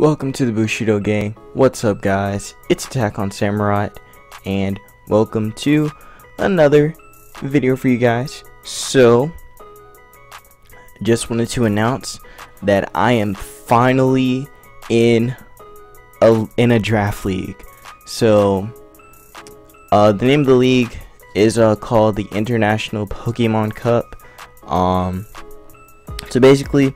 Welcome to the Bushido gang. What's up, guys? It's AttackonSamurott, and welcome to another video for you guys. So, just wanted to announce that I am finally in a draft league. So, the name of the league is called the International Pokemon Cup. So basically,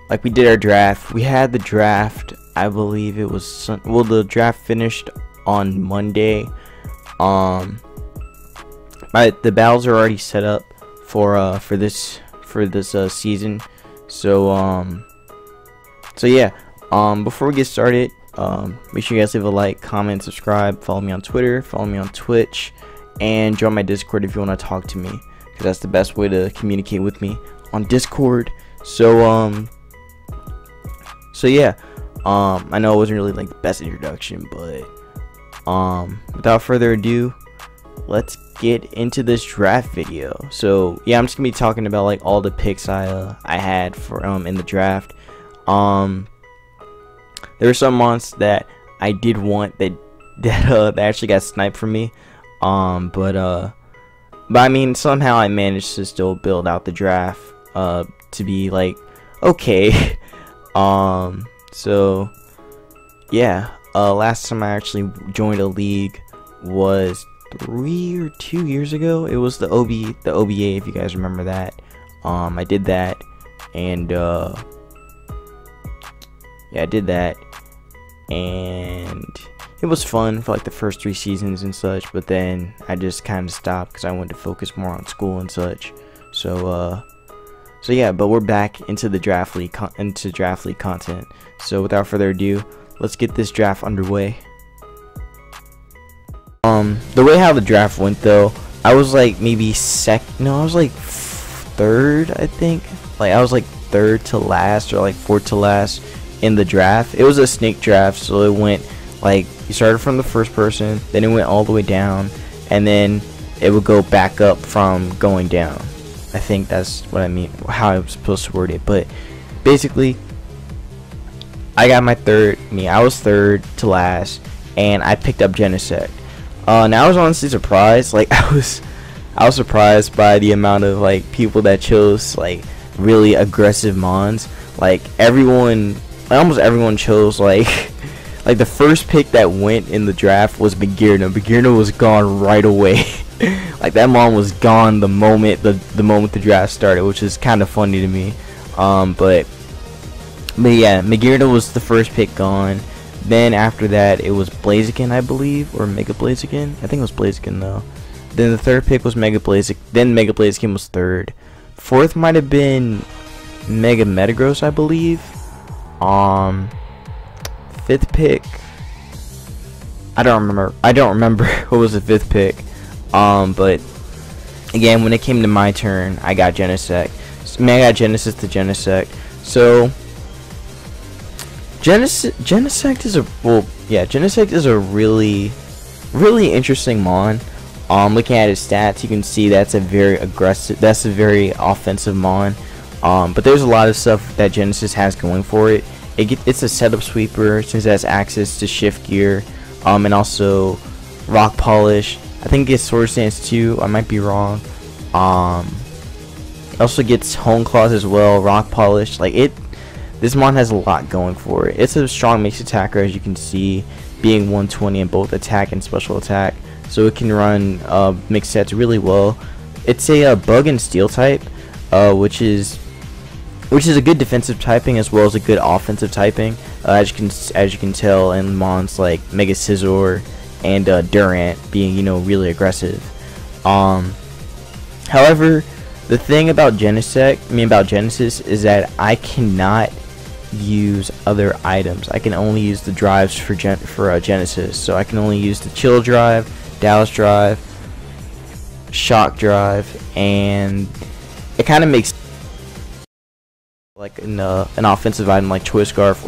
like, we did our draft. We had the draft, I believe it was the draft finished on Monday. But the battles are already set up for this season. So yeah. Before we get started, make sure you guys leave a like, comment, subscribe, follow me on Twitter, follow me on Twitch, and join my Discord if you want to talk to me, because that's the best way to communicate with me, on Discord. So yeah, I know it wasn't really like the best introduction, but without further ado, let's get into this draft video. So yeah, I'm just gonna be talking about like all the picks I had for in the draft. There were some mons that I did want that actually got sniped from me. But I mean, somehow I managed to still build out the draft to be like okay. So yeah, last time I actually joined a league was 3 or 2 years ago. It was the OBA, if you guys remember that. I did that, and yeah, I did that, and it was fun for like the first 3 seasons and such, but then I just kind of stopped because I wanted to focus more on school and such. So yeah, but we're back into the draft league content. So without further ado, let's get this draft underway. The way how the draft went though, I was like maybe I was like third, I think. Like I was like third to last, or like fourth to last in the draft. It was a snake draft, so it went like, you started from the first person, then it went all the way down, and then it would go back up from going down. I think that's what I mean, how I was supposed to word it. But basically, I got my I was third to last, and I picked up Genesect. Now I was honestly surprised. Like I was surprised by the amount of like people that chose like really aggressive mons. Like almost everyone chose like the first pick that went in the draft was Magearna. Magearna was gone right away. Like that mon was gone the moment the draft started, which is kind of funny to me. But yeah, Magearna was the first pick gone. Then after that, it was Blaziken, I believe, or Mega Blaziken. I think it was Blaziken though. Then the third pick was Mega Blaziken. Then Mega Blaziken was third. Fourth might have been Mega Metagross, I believe. Fifth pick, I don't remember what was the fifth pick. But again, when it came to my turn, I got Genesect. I got Genesis to Genesect. So Genesect is a really interesting mon. Looking at his stats, you can see that's a very offensive mon. But there's a lot of stuff that Genesis has going for it. It's a setup sweeper since it has access to shift gear, and also rock polish. I think it gets sword stance too, I might be wrong. It also gets hone claws as well, rock polish. This mon has a lot going for it. It's a strong mixed attacker, as you can see, being 120 in both attack and special attack, so it can run mixed sets really well. It's a bug and steel type, which is a good defensive typing as well as a good offensive typing, as you can tell in mons like Mega Scizor and Durant being, really aggressive. However, the thing about Genesis is that I cannot use other items. I can only use the drives for Genesis. So I can only use the Chill Drive, Dallas Drive, Shock Drive, and it kind of makes like an offensive item like Choice Scarf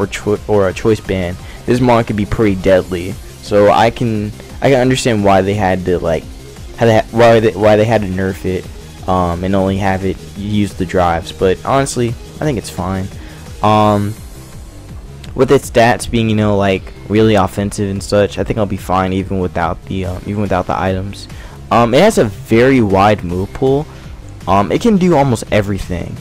or a Choice Band. This mon could be pretty deadly. So I can understand why they had to why they had to nerf it and only have it use the drives. But honestly, I think it's fine. with its stats being, you know, like really offensive and such, I think I'll be fine even without the items. It has a very wide move pool. It can do almost everything.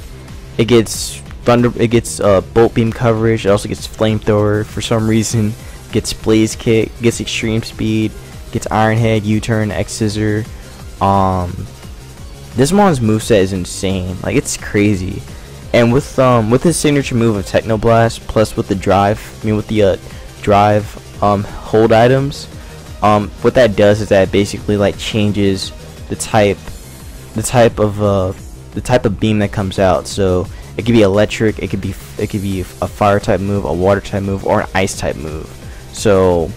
It gets bolt beam coverage. It also gets flamethrower for some reason. It gets blaze kick. Gets extreme speed. Gets iron head, U-turn, X scissor. This mon's moveset is insane. Like, it's crazy. And with his signature move of Techno Blast, plus with the drive, hold items, what that does is that it basically like changes the type of beam that comes out. So it could be electric, it could be a fire type move, a water type move, or an ice type move. So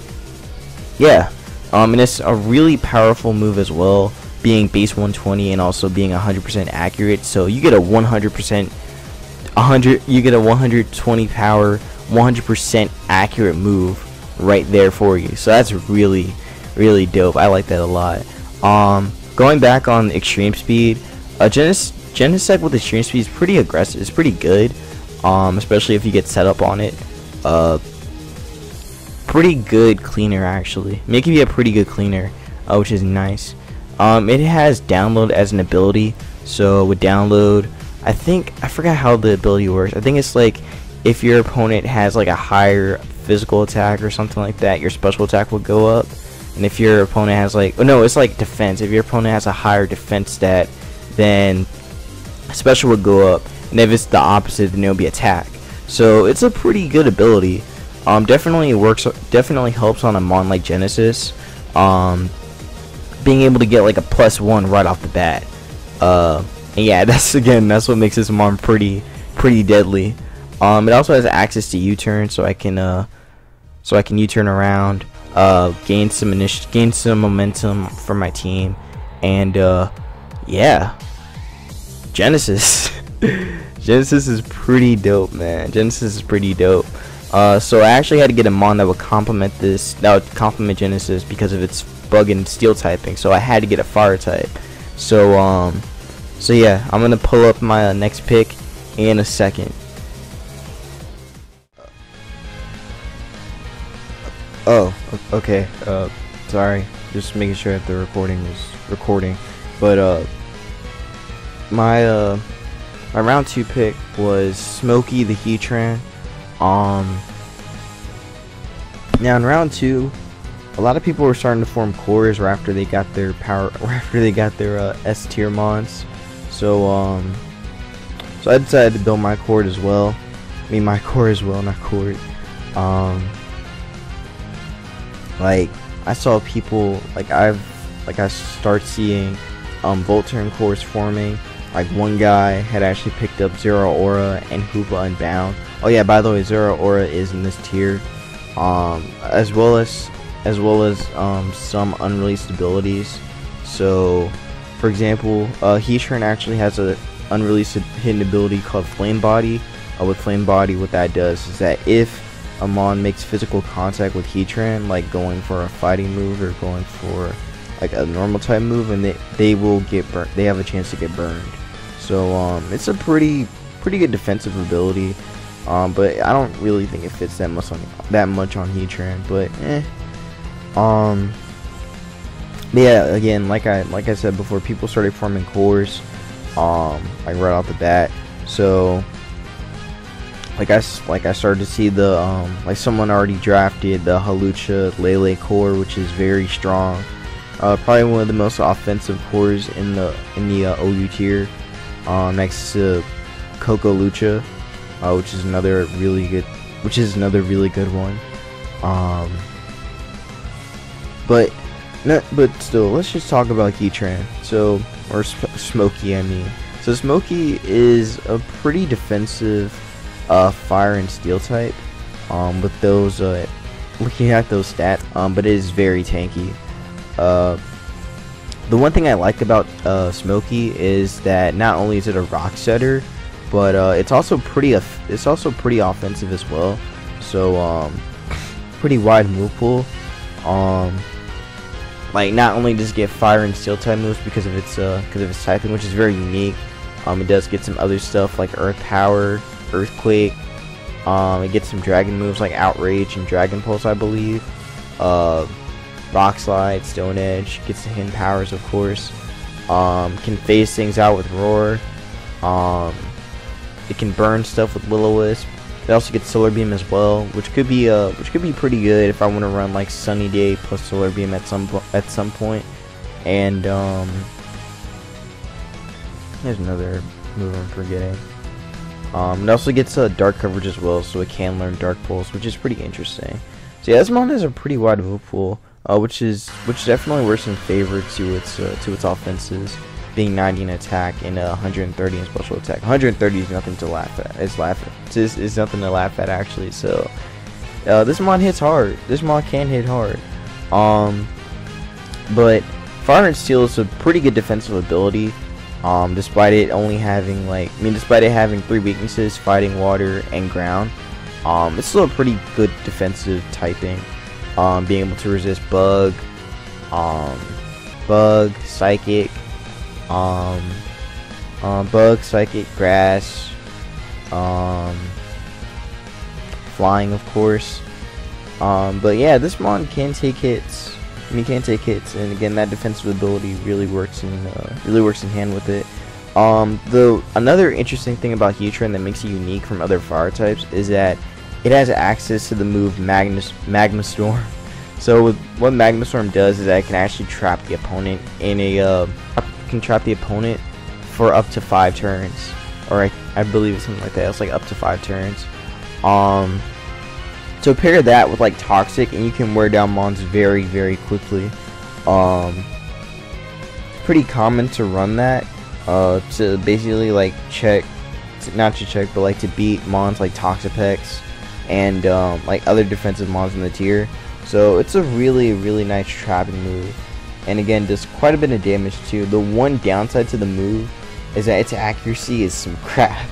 yeah, and it's a really powerful move as well, being base 120 and also being 100% accurate. So you get a 120 power, 100% accurate move right there for you. So that's really dope. I like that a lot. Going back on extreme speed, Genesect with extreme speed is pretty aggressive. It's pretty good, especially if you get set up on it. Pretty good cleaner actually. Make you a pretty good cleaner, which is nice. It has download as an ability. So with download, I forgot how the ability works. I think it's like if your opponent has like a higher physical attack or something like that, your special attack will go up. And if your opponent has like, oh no, it's like defense. If your opponent has a higher defense stat, then special would go up. And if it's the opposite, then it'll be attack. So it's a pretty good ability. Definitely helps on a mon like Genesis. Being able to get like a +1 right off the bat. And yeah, that's what makes this mon pretty deadly. It also has access to U-turn, so I can U-turn around, gain some momentum for my team, and yeah, Genesis. Genesis is pretty dope, man. Genesis is pretty dope. So I actually had to get a mon that would complement Genesis because of its bug and steel typing. So I had to get a fire type. So yeah, I'm gonna pull up my next pick in a second. Oh, okay. Sorry, just making sure that the recording was recording. But my round 2 pick was Smokey the Heatran. Now in round 2, a lot of people were starting to form cores right after they got their S tier mons. So I decided to build my core as well. Not cord. Like I saw people I start seeing Volturn cores forming. Like one guy had actually picked up Zero Aura and Hoopa Unbound. Oh yeah, by the way, Zero Aura is in this tier. As well as some unreleased abilities. So for example, Heatran actually has a unreleased hidden ability called Flame Body. With Flame Body, what that does is that if a mon makes physical contact with Heatran, like going for a fighting move or going for like a normal type move, and they will get burnt. They have a chance to get burned. So it's a pretty good defensive ability. But I don't really think it fits that much on Heatran. But yeah, again, like I said before, people started forming cores like right off the bat. So like I started to see the like someone already drafted the Halucha Lele core, which is very strong. Probably one of the most offensive cores in the OU tier, next to Coco Lucha, which is another really good one. But still, let's just talk about Heatran. So, or Smokey, I mean. So Smokey is a pretty defensive fire and steel type, with those looking at those stats, but it is very tanky. The one thing I like about Smokey is that not only is it a rock setter, but it's also pretty offensive as well. So pretty wide move pool. Like not only does it get fire and steel type moves because of its typing, which is very unique. It does get some other stuff like Earth Power, Earthquake, It gets some dragon moves like Outrage and Dragon Pulse, I believe. Rock Slide, Stone Edge, gets the hidden powers, of course. Can phase things out with Roar. It can burn stuff with Will-O-Wisp. It also gets Solar Beam as well, which could be pretty good if I want to run like Sunny Day plus Solar Beam at some point. And there's another move I'm forgetting. It also gets Dark coverage as well, so it can learn Dark Pulse, which is pretty interesting. So yeah, this mon has a pretty wide move pool, which definitely works in favor to its offenses, being 90 in attack and 130 in special attack. 130 is nothing to laugh at. It's nothing to laugh at, actually. So this mon hits hard. This mon can hit hard. But Fire and Steel is a pretty good defensive ability. Despite it only having despite it having 3 weaknesses, fighting, water, and ground. It's still a pretty good defensive typing. Being able to resist Bug, Psychic, Bug, Psychic, Grass, Flying, of course. But yeah, this mon can take hits. And again, that defensive ability really works in hand with it. Another interesting thing about Heatran that makes it unique from other fire types is that it has access to the move Magma Storm. So what Magma Storm does is that it can actually trap the opponent for up to 5 turns, or I believe it's something like that. It's like up to 5 turns. So pair that with like Toxic, and you can wear down mons very, very quickly. Pretty common to run that. To basically like to beat mons like Toxapex and like other defensive mons in the tier. So it's a really, really nice trapping move, and again does quite a bit of damage too. The one downside to the move is that its accuracy is some crap.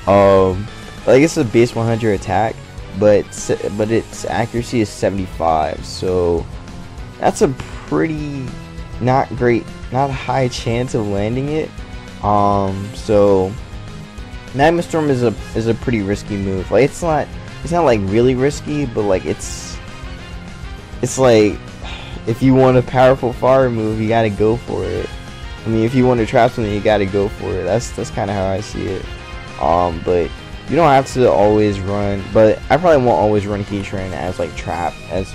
Like it's a base 100 attack, but its accuracy is 75, so that's a pretty not high chance of landing it. So Magma Storm is a pretty risky move. Like it's not like really risky, but like it's like if you want a powerful fire move, you gotta go for it. I mean, if you want to trap something, you gotta go for it. That's kind of how I see it. But you don't have to always run. But I probably won't always run Heatran as to trap and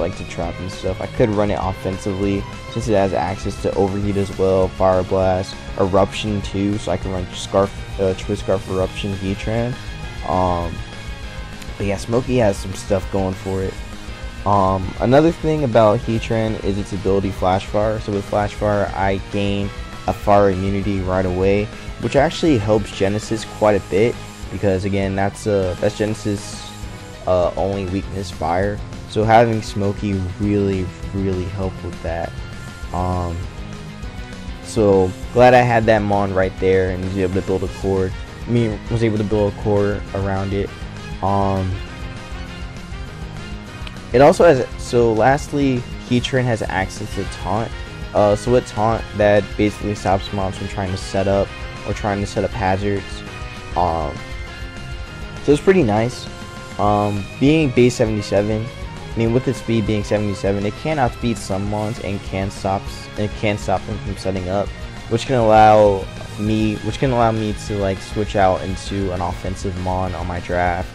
stuff. I could run it offensively since it has access to Overheat as well, Fire Blast, Eruption too. So I can run Choice Scarf, Eruption, Heatran. But yeah, Smokey has some stuff going for it. Another thing about Heatran is its ability Flash Fire. So with Flash Fire, I gain a fire immunity right away, which actually helps Genesis quite a bit, because again that's Genesis only weakness fire. So having Smokey really helped with that. So glad I had that mon right there and was able to build a core. Was able to build a core around it. It also has, so lastly, Heatran has access to Taunt. So with Taunt, that basically stops mobs from trying to set up hazards. So it's pretty nice. Being base 77, I mean with its speed being 77, it can outspeed some mons and can stop them from setting up, which can allow me to like switch out into an offensive mon on my draft,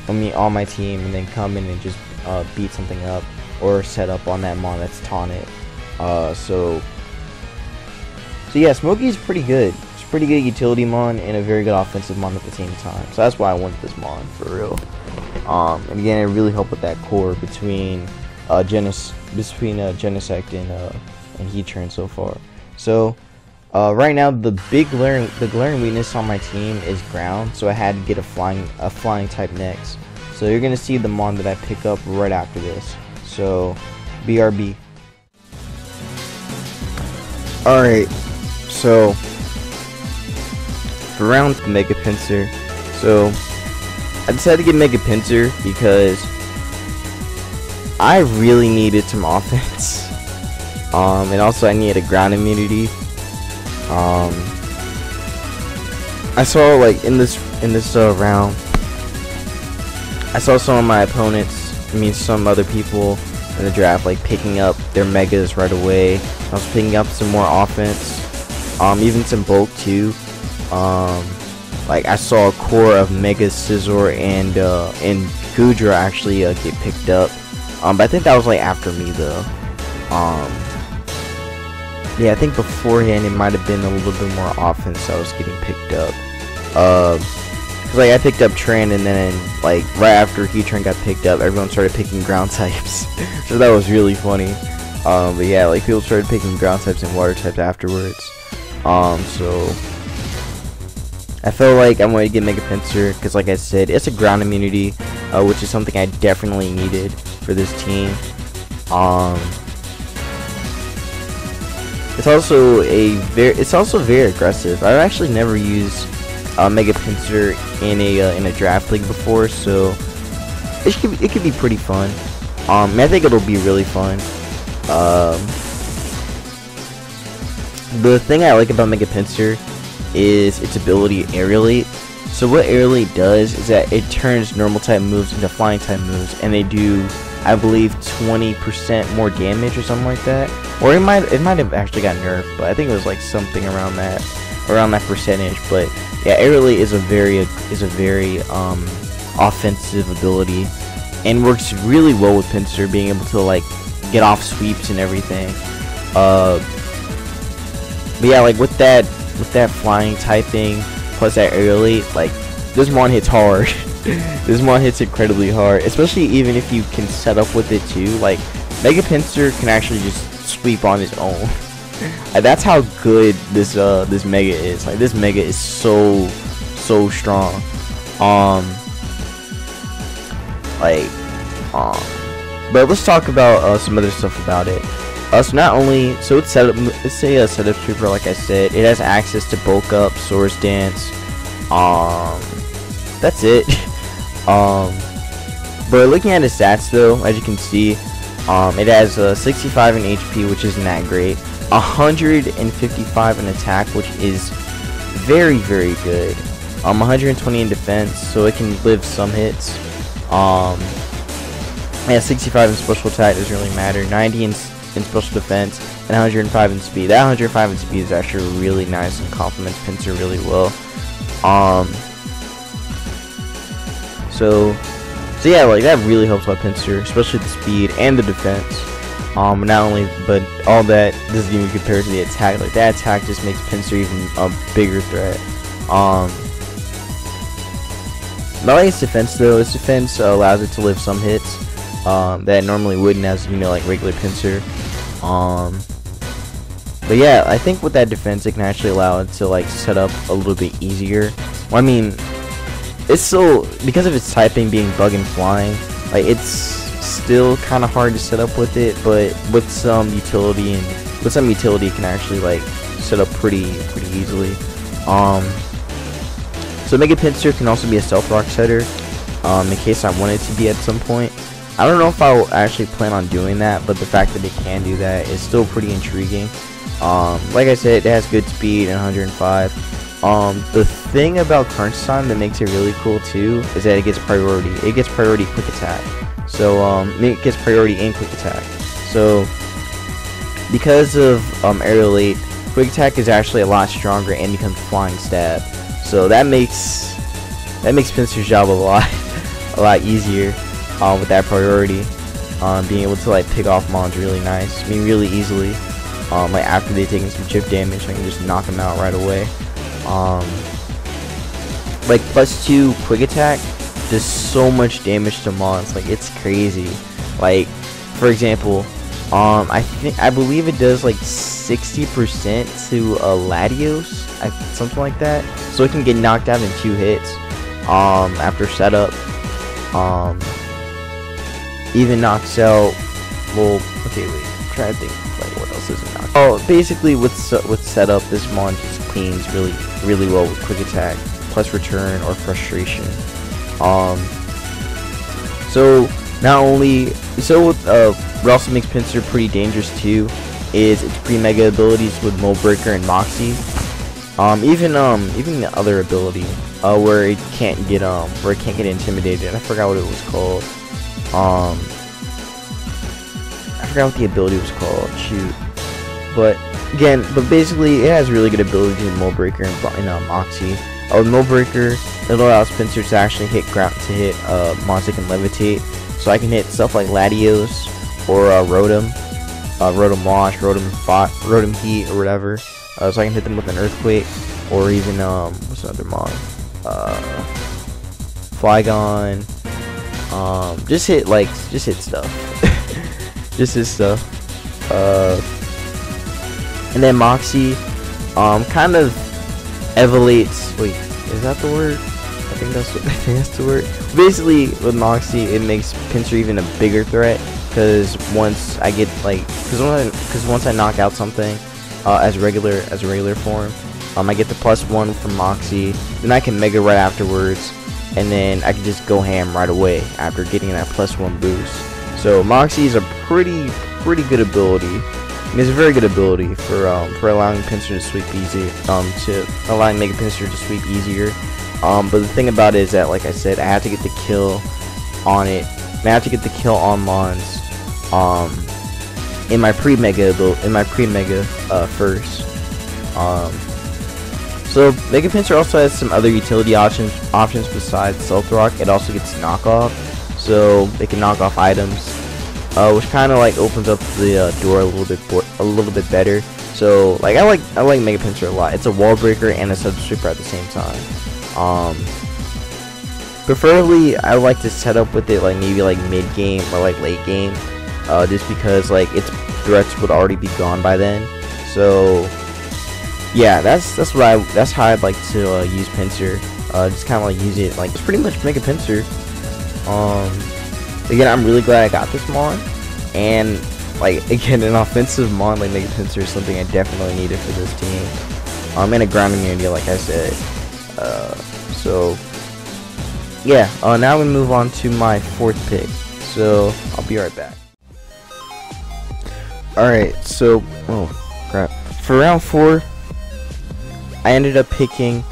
on my team, and then come in and just beat something up or set up on that mon that's taunted. So yeah, Smokey's pretty good. It's a pretty good utility mon and a very good offensive mon at the same time. So that's why I wanted this mon for real. And again, it really helped with that core between Genesect and Heatran so far. So right now the glaring weakness on my team is ground, so I had to get a flying type next. So you're gonna see the mon that I pick up right after this. So BRB. Alright, so for round Mega Pinsir. So I decided to get Mega Pinsir because I really needed some offense. And also I needed a ground immunity. I saw like in this round, I saw some of my opponents, I mean some other people in the draft, like picking up their megas right away. I was picking up some more offense, even some bulk too. Like I saw a core of Mega Scizor and Goodra actually get picked up. But I think that was like after me though. Yeah, I think beforehand it might have been a little bit more offense that was getting picked up. Cause like I picked up Tran, and then like right after Heatran got picked up, everyone started picking ground types. So that was really funny. But yeah, like people started picking ground types and water types afterwards. So I felt like I wanted to get Mega Pinsir because, like I said, it's a ground immunity, which is something I definitely needed for this team. It's also very aggressive. I've actually never used Mega Pinsir in a draft league before, so it could be pretty fun. I think it'll be really fun. The thing I like about Mega Pinsir is its ability Aerialate. So what Aerialate does is that it turns normal type moves into flying type moves, and they do, I believe, 20% more damage or something like that. Or it might have actually got nerfed, but I think it was like something around that percentage. But yeah, Aerialate is a very offensive ability, and works really well with Pinsir, being able to like get off sweeps and everything. But yeah, like with that flying typing plus that Aerialate, like this mon hits hard. This mon hits incredibly hard, especially even if you can set up with it too. Like Mega Pinsir can actually just sweep on his own. That's how good this Mega is. Like this Mega is so strong. But let's talk about some other stuff about it. So it's set up. Let's say a setup sweeper, like I said. It has access to bulk up, Source Dance. That's it. But looking at his stats though, as you can see, it has 65 in HP, which isn't that great. 155 in attack, which is very good. 120 in defense, so it can live some hits. Yeah, 65 in special attack doesn't really matter. 90 in special defense, and 105 in speed. That 105 in speed is actually really nice and complements Pinsir really well. So yeah, like that really helps out Pinsir, especially the speed and the defense. Not only, but all that doesn't even compare to the attack. Like that attack just makes Pinsir even a bigger threat. But like its defense though, its defense allows it to live some hits that it normally wouldn't, as you know, like regular Pinsir. But yeah, I think with that defense, it can actually allow it to like set up a little bit easier. Well, I mean, it's still, because of its typing being bug and flying, like it's still kind of hard to set up with it, but with some utility it can actually like set up pretty easily. So Mega Pinsir can also be a stealth rock setter, in case I wanted to be at some point. I don't know if I'll actually plan on doing that, but the fact that it can do that is still pretty intriguing. Like I said, it has good speed and 105. The thing about crunch time that makes it really cool too is that it gets priority. It gets priority quick attack. So it gets priority in quick attack. So because of Aerialate, quick attack is actually a lot stronger and becomes flying stab. So that makes Pinsir's job a lot easier with that priority. Being able to like pick off mons really nice. I mean, really easily. Like after they've taken some chip damage, I can just knock them out right away. Like +2 quick attack does so much damage to mons, like it's crazy. Like for example, I believe it does like 60% to Latios, something like that. So it can get knocked out in 2 hits after setup. Even knocks out, well, okay, wait, I'm trying to think like what else does it knock. Oh, basically with setup, this mon just cleans really well with quick attack plus return or frustration. So not only, what also makes Pinsir pretty dangerous too is its pre-mega abilities with Mold Breaker and Moxie. Even the other ability, where it can't get intimidated. I forgot what it was called. I forgot what the ability was called. Shoot. But again, basically it has really good abilities in Mold Breaker and Moxie. With Mold Breaker, it allows Pinsir to actually hit monsters that can levitate. So I can hit stuff like Latios or Rotom, Rotom Wash, Rotom Heat, or whatever. So I can hit them with an Earthquake, or even what's another mod? Flygon. Just hit stuff. Just hit stuff. And then Moxie, kind of evoluates. Wait, is that the word? I think that's the word. Basically, with Moxie, it makes Pinsir even a bigger threat. Because once I get once I knock out something as a regular form, I get the +1 from Moxie. Then I can Mega right afterwards, and then I can just go ham right away after getting that +1 boost. So Moxie is a pretty good ability. It's a very good ability for allowing Pinsir to sweep easy, allowing Mega Pinsir to sweep easier. But the thing about it is that, like I said, I have to get the kill on it. I have to get the kill on Mons in my pre-mega first. So Mega Pinsir also has some other utility options besides Stealth Rock. It also gets knockoff, so they can knock off items, which kind of like opens up the door a little bit better. So like I like Mega Pinsir a lot. It's a wall breaker and a sub sweeper at the same time. Preferably I like to set up with it like maybe like mid game or like late game, just because like its threats would already be gone by then. So yeah, that's how I'd like to use Pinsir. Just kind of like use it like it's pretty much Mega Pinsir. Again, I'm really glad I got this mon, and like again, an offensive mon like Mega Pinsir is something I definitely needed for this team. I'm in a ground immunity, like I said. So yeah, now we move on to my 4th pick. So I'll be right back. Alright, so oh crap. For round 4, I ended up picking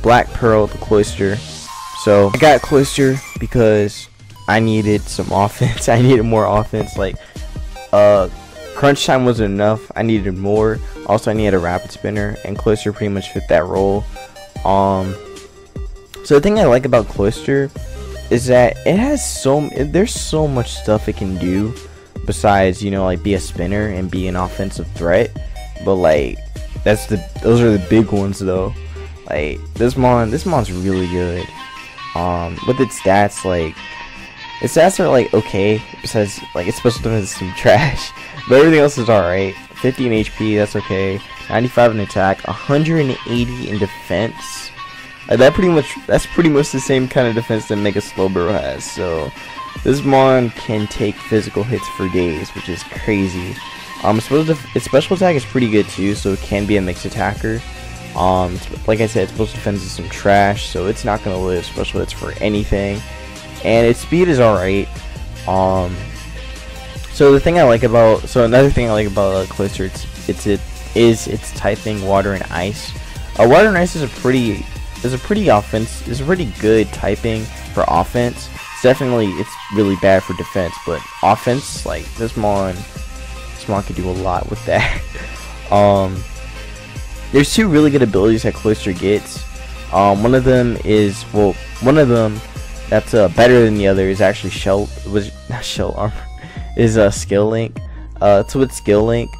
Black Pearl, the Cloyster. So I got Cloyster because I needed some offense. I needed more offense. Like crunch time wasn't enough. I needed more. Also, I needed a rapid spinner, and Cloyster pretty much fit that role. So the thing I like about Cloyster is that it has there's so much stuff it can do besides, you know, like be a spinner and be an offensive threat. But like those are the big ones though. Like this mon's really good. With its stats, like its stats are like okay, besides like its special defense is some trash, but everything else is alright. 50 in HP, that's okay. 95 in attack, 180 in defense. That's pretty much the same kind of defense that Mega Slowbro has. So this mon can take physical hits for days, which is crazy. Its special attack is pretty good too, so it can be a mixed attacker. Like I said, its special defense is some trash, so it's not gonna live special hits for anything. And its speed is alright. So another thing I like about Cloyster, is its typing water and ice. Water and ice is a pretty good typing for offense. It's really bad for defense, but offense, like this mon can do a lot with that. There's 2 really good abilities that Cloyster gets. One of them that's better than the other is actually Skill Link. So with Skill Link,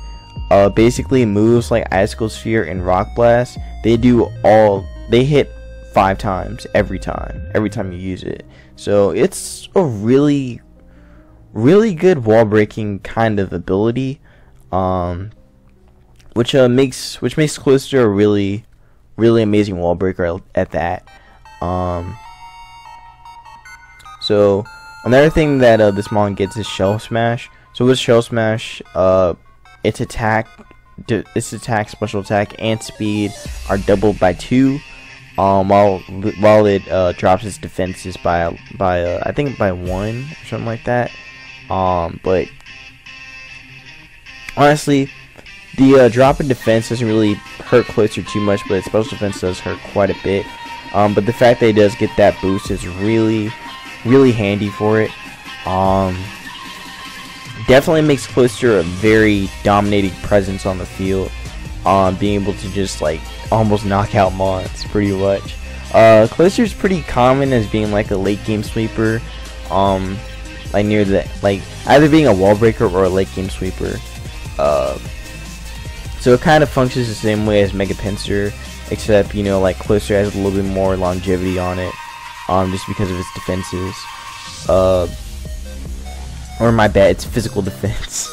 basically moves like Icicle Sphere and Rock Blast, they hit 5 times every time you use it. So it's a really good wall breaking kind of ability, which makes Cloyster a really amazing wall breaker at that. So another thing that this mon gets is Shell Smash. So with Shell Smash, its attack, special attack, and speed are doubled by 2. While it drops its defenses by I think by 1 or something like that. But honestly, the drop in defense doesn't really hurt Cloyster too much, but its special defense does hurt quite a bit. But the fact that it does get that boost is really handy for it. Definitely makes Cloyster a very dominating presence on the field. Being able to just like almost knock out mons pretty much. Cloyster is pretty common as being like a late game sweeper. Like near the either being a wall breaker or a late game sweeper. So it kind of functions the same way as Mega Pincer, except you know like Cloyster has a little bit more longevity on it, just because of its defenses. Or my bad, it's physical defense.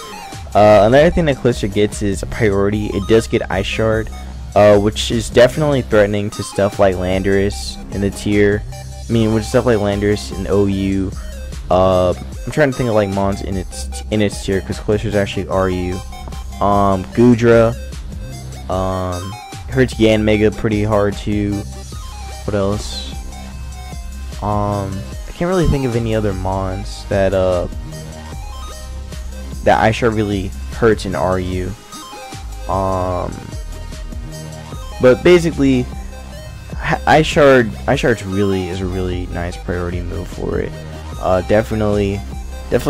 Another thing that Cloyster gets is a priority. It does get Ice Shard, which is definitely threatening to stuff like Landorus in the tier. I mean, with stuff like Landorus and OU. I'm trying to think of like mons in its tier because Cloyster is actually RU. Goodra. Hurts Yanmega pretty hard too. What else? I can't really think of any other mons that that Ice Shard really hurts in RU. But basically, Ice Shard really is a really nice priority move for it. Definitely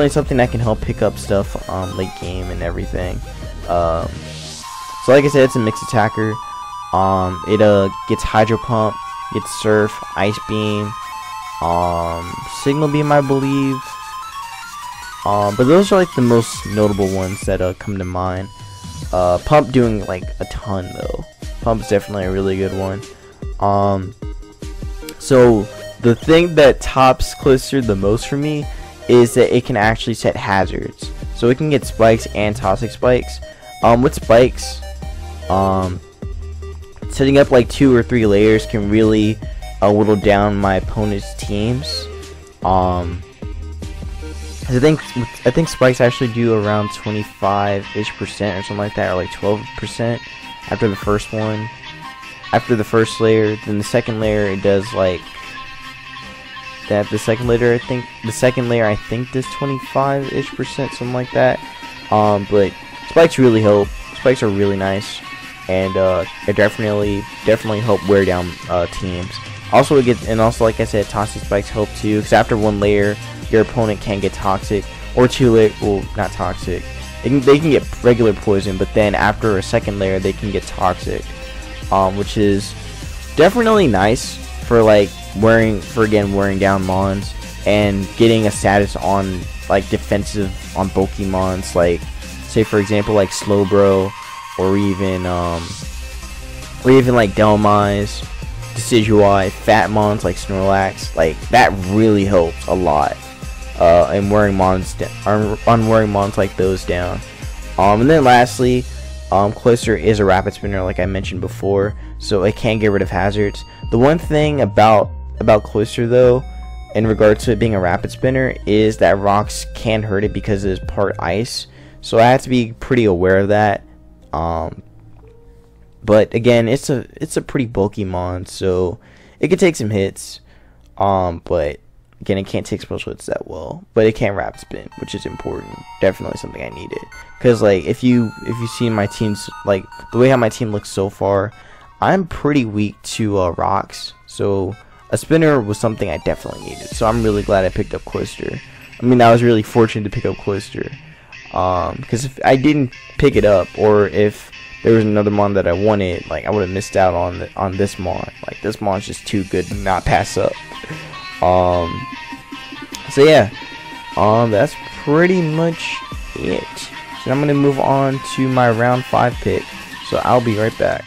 something that can help pick up stuff late game and everything. So like I said, it's a mixed attacker. It gets Hydro Pump, gets Surf, Ice Beam, Signal Beam, I believe. But those are like the most notable ones that come to mind. Pump doing like a ton though. Pump's definitely a really good one. So the thing that tops Cloyster the most for me is that it can actually set hazards. So it can get spikes and toxic spikes. With spikes, setting up like 2 or 3 layers can really whittle down my opponent's teams. I think spikes actually do around 25-ish% or something like that, or like 12% after the first one. After the first layer, then the second layer it does like that. The second layer I think does 25-ish%, something like that. But spikes really help. Spikes are really nice, and it definitely help wear down teams. Also like I said, toxic spikes help too, because after 1 layer your opponent can get toxic, or 2 layer, well, not toxic. They can get regular poison, but then after a second layer they can get toxic, which is definitely nice for like wearing down mons and getting a status on like defensive on bulky mons, like say for example like Slowbro, or even like Delmise, Decidueye, fat mons like Snorlax. Like that really helps a lot. And wearing mons like those down. And then lastly, Cloyster is a rapid spinner, like I mentioned before, so it can get rid of hazards. The one thing about Cloyster though, in regards to it being a rapid spinner, is that rocks can hurt it because it is part ice. So I have to be pretty aware of that. But again, it's a pretty bulky mon, so it can take some hits. But again, it can't take special hits that well, but it can rapid spin, which is important. Definitely something I needed, because like if you see my team's, like the way how my team looks so far, I'm pretty weak to rocks, so a spinner was something I definitely needed. So I'm really glad I picked up Cloyster. I mean, I was really fortunate to pick up Cloyster, because if I didn't pick it up, or if there was another mon that I wanted, like I would have missed out on this mon. Like this mon's just too good to not pass up. So yeah, that's pretty much it. So I'm gonna move on to my round 5 pick. So I'll be right back.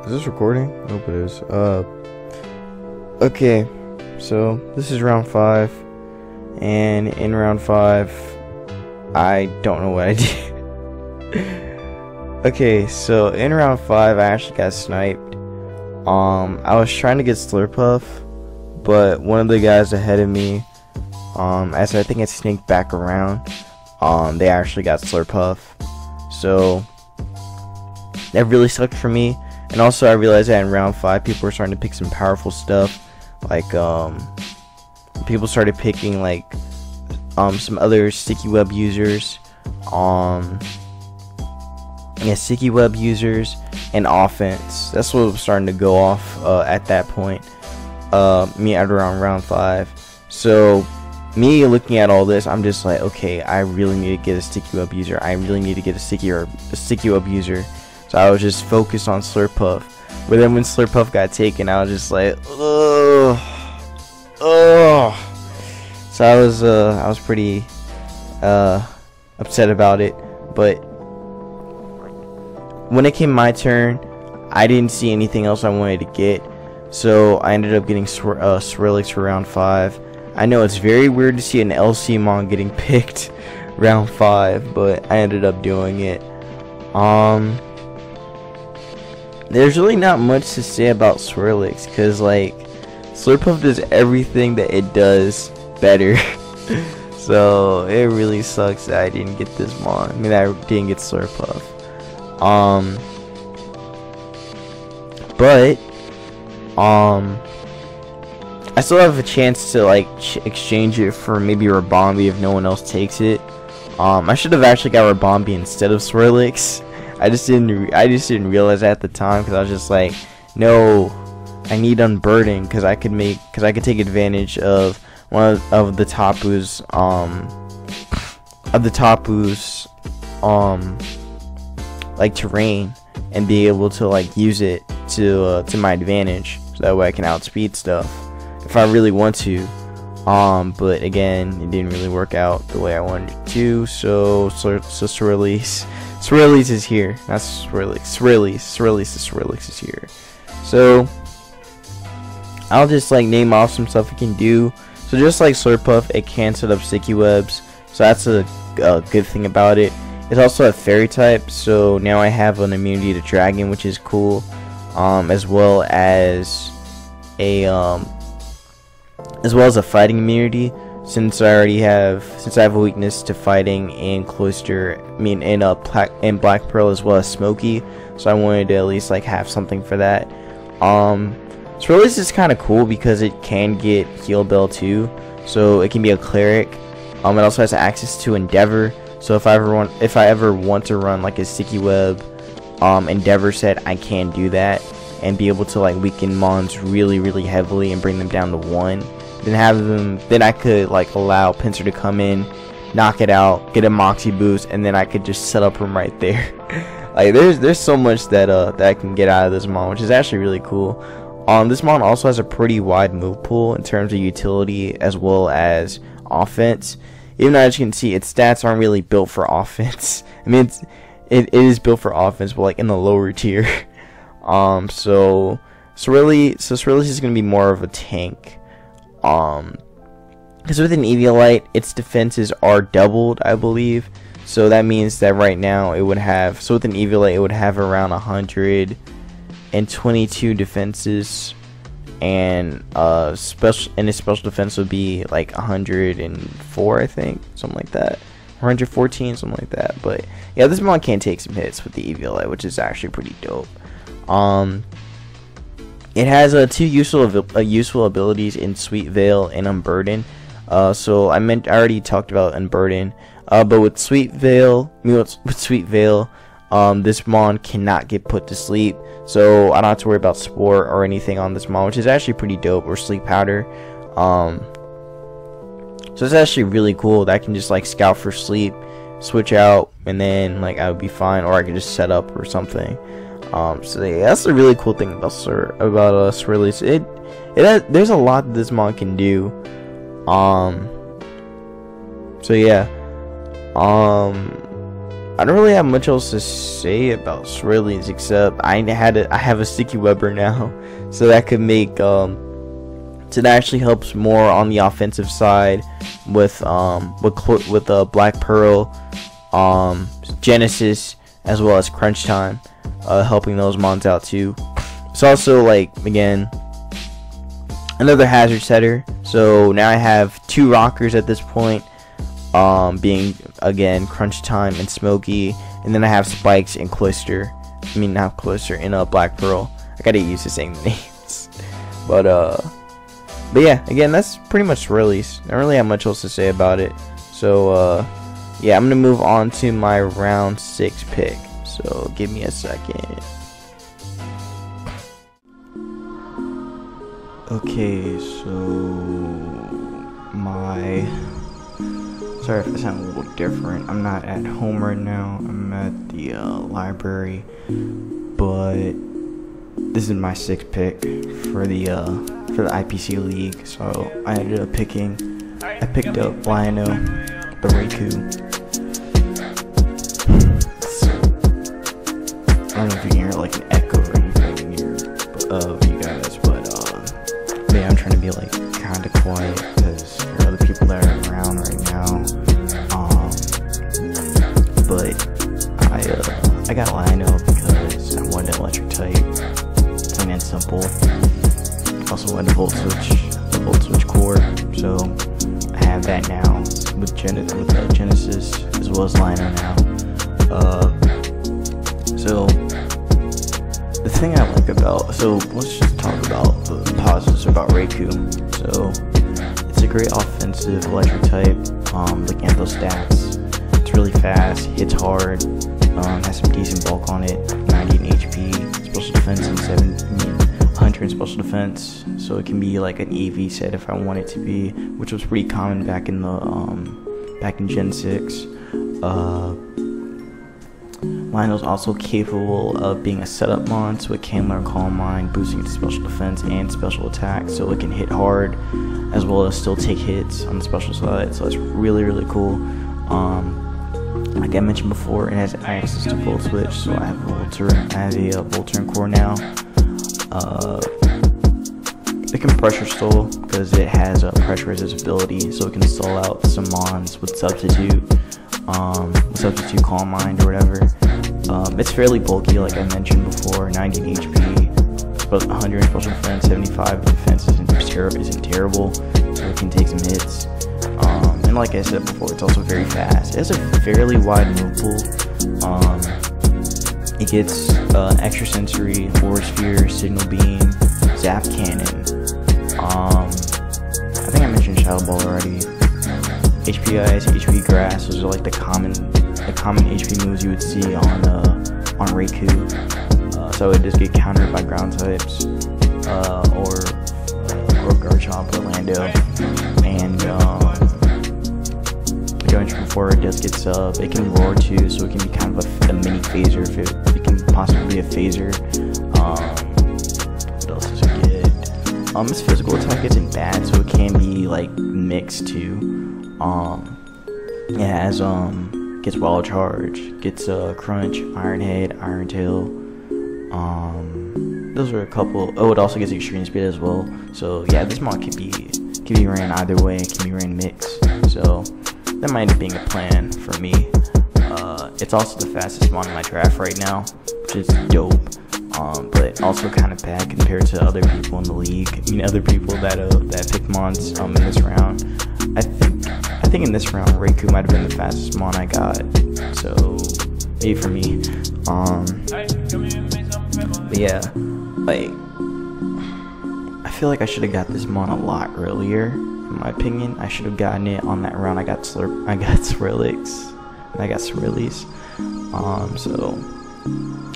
Is this recording? I hope it is. Okay, so this is round 5, and in round 5, I don't know what I did. Okay, so in round 5, I actually got sniped. I was trying to get Slurpuff, but one of the guys ahead of me, as I think it sneaked back around, they actually got Slurpuff. So that really sucked for me. And also I realized that in round 5 people were starting to pick some powerful stuff, like people started picking like some other sticky web users, yeah, sticky web users and offense. That's what was starting to go off at that point. Me at around round 5. So me looking at all this, I'm just like, okay, I really need to get a sticky web user. I really need to get a sticky web user. So I was just focused on Slurpuff. But then when Slurpuff got taken, I was just like, ugh. So I was pretty upset about it. But when it came my turn, I didn't see anything else I wanted to get, so I ended up getting Swirlix for round 5. I know it's very weird to see an LC Mon getting picked round 5, but I ended up doing it. There's really not much to say about Swirlix, because like Slurpuff does everything that it does better. So it really sucks that I didn't get this Mon. I mean, I didn't get Slurpuff. But I still have a chance to like exchange it for maybe Rabombi if no one else takes it. I should have actually got Rabombi instead of Swirlix. I just didn't realize that at the time, because I was just like, no, I need Unburden, because I could take advantage of one of the Tapu's like terrain, and be able to like use it to my advantage, so that way I can outspeed stuff if I really want to. But again, it didn't really work out the way I wanted it to. So Swirlix is here. Not Swirlix is here. So I'll just like name off some stuff it can do. So just like Slurpuff, it can set up sticky webs, so that's a good thing about it. It's also a fairy type, so now I have an immunity to dragon, which is cool, as well as a fighting immunity, since I have a weakness to fighting in Cloister, in Black Pearl, as well as Smoky, so I wanted to at least like have something for that. Swirlix is kind of cool because it can get Heal Bell too, so it can be a cleric. It also has access to Endeavor, so if I ever want to run like a sticky web Endeavor set, I can do that and be able to like weaken mons really heavily and bring them down to 1. Then I could like allow Pinsir to come in, knock it out, get a Moxie boost, and then I could just set up him right there. Like there's so much that I can get out of this mon, which is actually really cool. This mon also has a pretty wide move pool in terms of utility as well as offense. Even though, as you can see, its stats aren't really built for offense. I mean, it is built for offense, but like in the lower tier. So Swirlix is gonna be more of a tank. Because with an Eviolite, its defenses are doubled, I believe. So that means that right now it would have. So with an Eviolite, it would have around 122 defenses, and its special defense would be like 104, I think, something like that, 114, something like that. But yeah, this mon can take some hits with the Eviolite, which is actually pretty dope. It has two useful abilities in Sweet Veil and Unburden. So I already talked about Unburden, but with Sweet Veil, this mon cannot get put to sleep, so I don't have to worry about Spore or anything on this mon, which is actually pretty dope, or Sleep Powder. So it's actually really cool that I can just like scout for sleep, switch out, and then like I would be fine, or I could just set up or something. So yeah, that's a really cool thing about Swirlix. There's a lot that this mon can do. So yeah, I don't really have much else to say about Swirlix, except I have a sticky webber now, so that could make so that actually helps more on the offensive side with Black Pearl, Genesis, as well as Crunch Time, helping those mons out too. It's also like, again, another hazard setter. So now I have 2 rockers at this point, being again Crunch Time and Smoky, and then I have Spikes and Cloister. I mean, not Cloister, in Black Pearl. I gotta get used to saying the names. But yeah, again, that's pretty much Swirlix. I don't really have much else to say about it. So yeah, I'm gonna move on to my round 6 pick. So give me a second. Okay, so sorry if I sound a little different. I'm not at home right now. I'm at the library, but this is my 6th pick for the IPC league. So I ended up picking. I picked up Flyninum, the Raikou. I don't know if you can hear like an echo or anything in here of you guys, but yeah, I'm trying to be like kind of quiet because there are other people that are around right now. But I got Lino because I wanted an electric type, plain and simple. Also wanted the volt switch core, so I have that now with Genesis as well as Lino now. So the thing I like about, so let's just talk about the positives about Raikou. So it's a great offensive electric type. Looking at those stats, it's really fast, hits hard, has some decent bulk on it, 90 in HP, special defense and 100 in special defense. So it can be like an EV set if I want it to be, which was pretty common back in Gen 6. Lino's also capable of being a setup mon, so it can learn Calm Mind, boosting its special defense and special attack, so it can hit hard as well as still take hits on the special side. So it's really, really cool. Like I mentioned before, it has access to Volt Switch, so I have a Volturn core now. It can pressure stall because it has a pressure resist ability, so it can stall out some mons with substitute Calm Mind or whatever. It's fairly bulky, like I mentioned before, 90 HP, 100 special defense, 75 defense isn't terrible, so it can take some hits. And like I said before, it's also very fast. It has a fairly wide move pool. It gets extra sensory, Aura Sphere, Signal Beam, Zap Cannon. I think I mentioned Shadow Ball already. HP Ice, HP Grass, those are like the common HP moves you would see on Raikou. So it just get countered by ground types, or Garchomp, Orlando, and like I mentioned before, it does get sub. It can roar too, so it can be kind of a mini phaser. If it can possibly be a phaser. What else is good? Its physical attack isn't bad, so it can be like mixed too. It has gets Wild Charge, gets Crunch, Iron Head, Iron Tail. Those are a couple. Oh, it also gets Extreme Speed as well. So yeah, this mod can be ran either way. It can be ran mixed. So that might end up being a plan for me. It's also the fastest mod in my draft right now, which is dope. But also kind of bad compared to other people in the league. I mean, other people that picked mods in this round. I think in this round, Raikou might have been the fastest mon I got. So maybe for me. But yeah, like I feel like I should have got this mon a lot earlier. In my opinion, I should have gotten it on that round. I got Swirlix, and I got Swirlies. So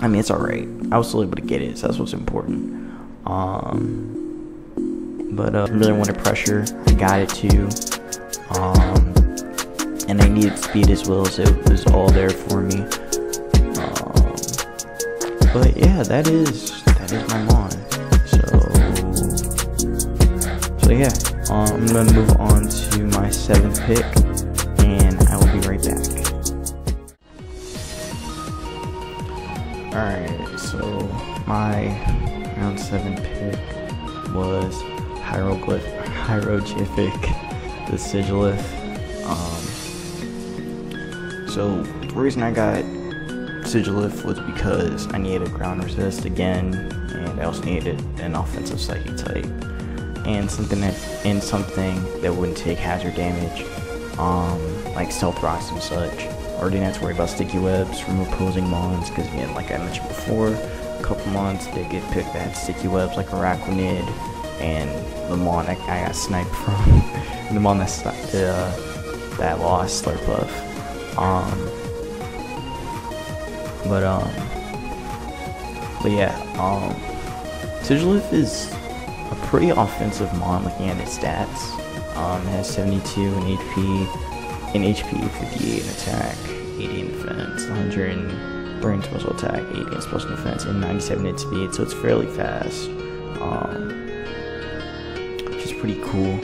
I mean, it's alright. I was still able to get it, so that's what's important. But I really wanted pressure. I got it too. And I needed speed as well, so it was all there for me. But yeah, that is my mon. So yeah, I'm gonna move on to my 7th pick, and I will be right back. Alright, so my round 7 pick was Hieroglyphic, the Sigilith. So the reason I got Sigilith was because I needed a ground resist again, and I also needed an offensive psychic type, and something that wouldn't take hazard damage, like Stealth Rocks and such, or didn't have to worry about sticky webs from opposing mons, because again, like I mentioned before, a couple mons they get picked that had sticky webs like Araquanid, and the mon I got sniped from, and the mon that lost Slurpuff. But yeah, Sigilif is a pretty offensive mon looking at its stats. It has 72 in HP, 58 in attack, 80 in defense, 100 in special attack, 80 in special defense, and 97 in speed, so it's fairly fast. Which is pretty cool.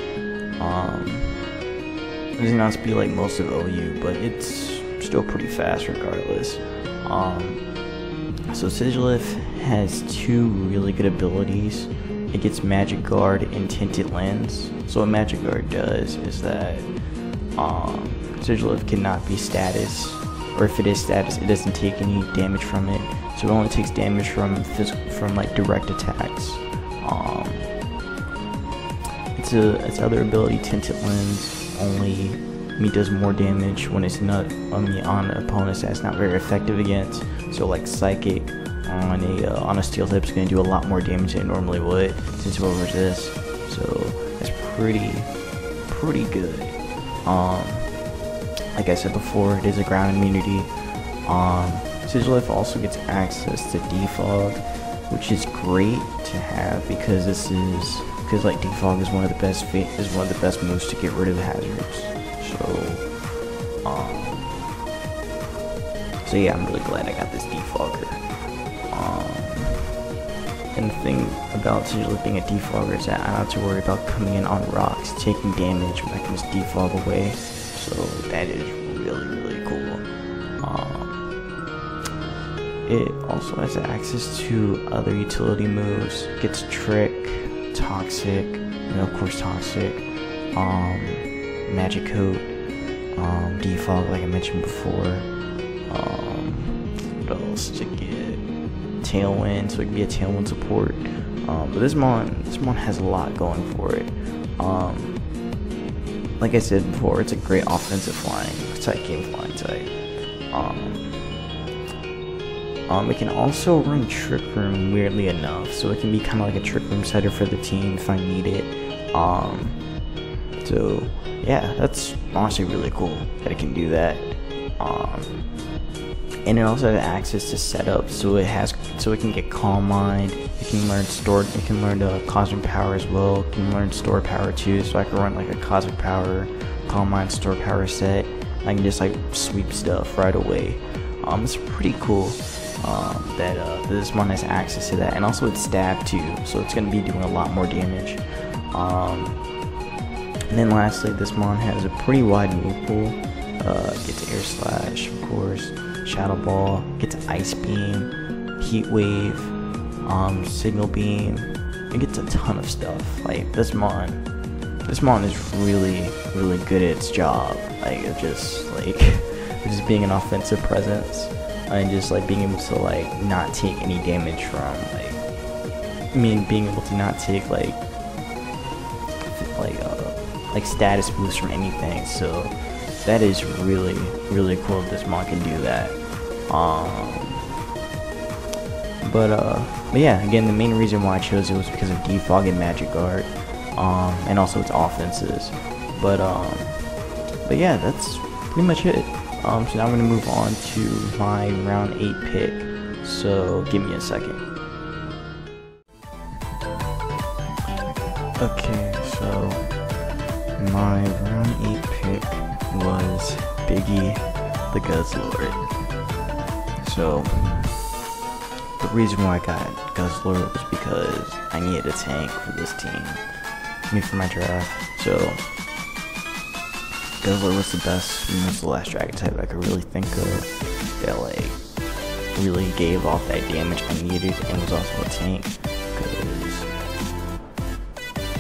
It does not speed like most of OU, but it's still pretty fast regardless. So Sigilif has two really good abilities. It gets Magic Guard and Tinted Lens. So what Magic Guard does is that Sigilif cannot be status, or if it is status, it doesn't take any damage from it. So it only takes damage from like direct attacks. Its other ability, Tinted Lens, only does more damage when it's not on opponents that's not very effective against. So like Psychic on a steel tip is going to do a lot more damage than it normally would since it will resist. So that's pretty good. Like I said before, it is a ground immunity. Sigilif also gets access to Defog, which is great to have because like Defog is one of the best moves to get rid of hazards. So yeah, I'm really glad I got this defogger. And the thing about Sigilif being a defogger is that I don't have to worry about coming in on rocks, taking damage when I can just defog away. So that is really cool. It also has access to other utility moves. Gets Trick, Toxic, of course Toxic, Magic Coat, Defog like I mentioned before. What else to get? Tailwind, so it can be a Tailwind support. But this mon has a lot going for it. Like I said before, it's a great offensive game flying type. It can also run Trick Room weirdly enough, so it can be kind of like a Trick Room setter for the team if I need it. So yeah, that's honestly really cool that it can do that. And it also has access to setup, so it can get Calm Mind. It can learn Cosmic Power as well. It can learn Store Power too, so I can run like a Cosmic Power, Calm Mind, Store Power set. I can just like sweep stuff right away. It's pretty cool that this one has access to that, and also it's stab too, so it's gonna be doing a lot more damage. And then lastly, this mon has a pretty wide move pool. Gets Air Slash, of course, Shadow Ball, gets Ice Beam, Heat Wave, Signal Beam. It gets a ton of stuff. Like this mon is really good at its job. Like just being an offensive presence and just like being able to like not take any damage from being able to not take like status boosts from anything. So that is really cool that this mon can do that. But yeah, again, the main reason why I chose it was because of Defog and Magic Guard, and also its offenses. But yeah, that's pretty much it. So now I'm gonna move on to my round 8 pick. So give me a second. Okay, so my round 8 pick was Biggie the Guzzlord. So the reason why I got Guzzlord was because I needed a tank for this team, for my draft. So Guzzlord was the best, was the last dragon type I could really think of that like really gave off that damage I needed and was also a tank.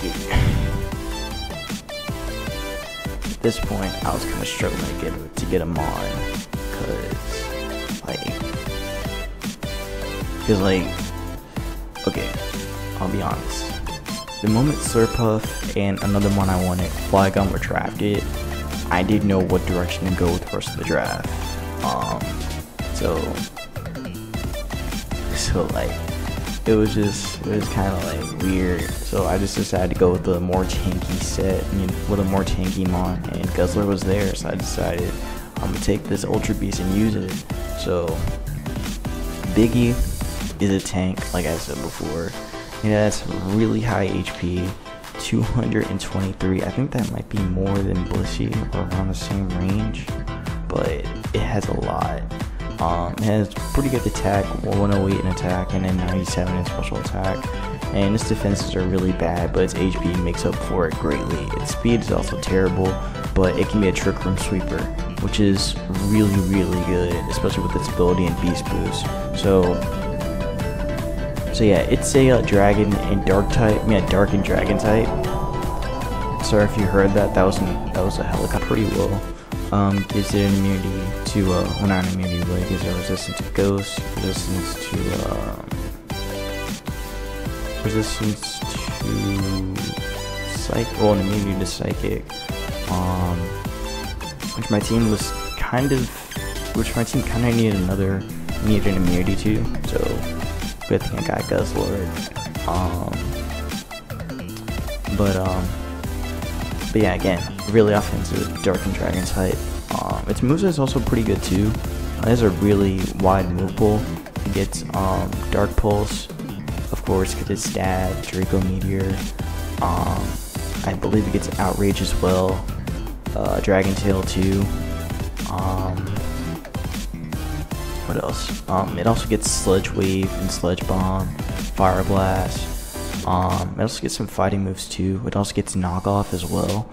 Because at this point I was kind of struggling to get him on, because okay, I'll be honest. The moment Slurpuff and another one I wanted, Flygon, were drafted, I didn't know what direction to go with the rest of the draft. So like, it was kind of like weird. So I just decided to go with the more tanky set, with a more tanky mon, and Guzzler was there, so I decided I'm gonna take this Ultra Beast and use it. So Biggie is a tank, like I said before. It has really high HP, 223. I think that might be more than Blissey, or around the same range, but it has a lot. It has pretty good attack, 108 in attack, and then 97 in special attack. And its defenses are really bad, but its HP makes up for it greatly. Its speed is also terrible, but it can be a trick room sweeper, which is really, really good, especially with its ability and beast boost. So yeah, it's a dragon and dark type. Dark and dragon type. Sorry if you heard that. That was a helicopter. Pretty low. Gives it an immunity to well, not an immunity, but it gives it resistance to ghost, resistance to psychic, well, an immunity to psychic. Which my team kind of needed an immunity to, so good thing I got Guzzlord. But yeah, again, really offensive, dark and dragon type. Its moveset is also pretty good too. It has a really wide move pool. It gets Dark Pulse, of course, gets its stab, Draco Meteor. I believe it gets Outrage as well. Dragon Tail too. What else? It also gets Sludge Wave and Sludge Bomb, Fire Blast. It also gets some fighting moves too. It also gets Knockoff as well.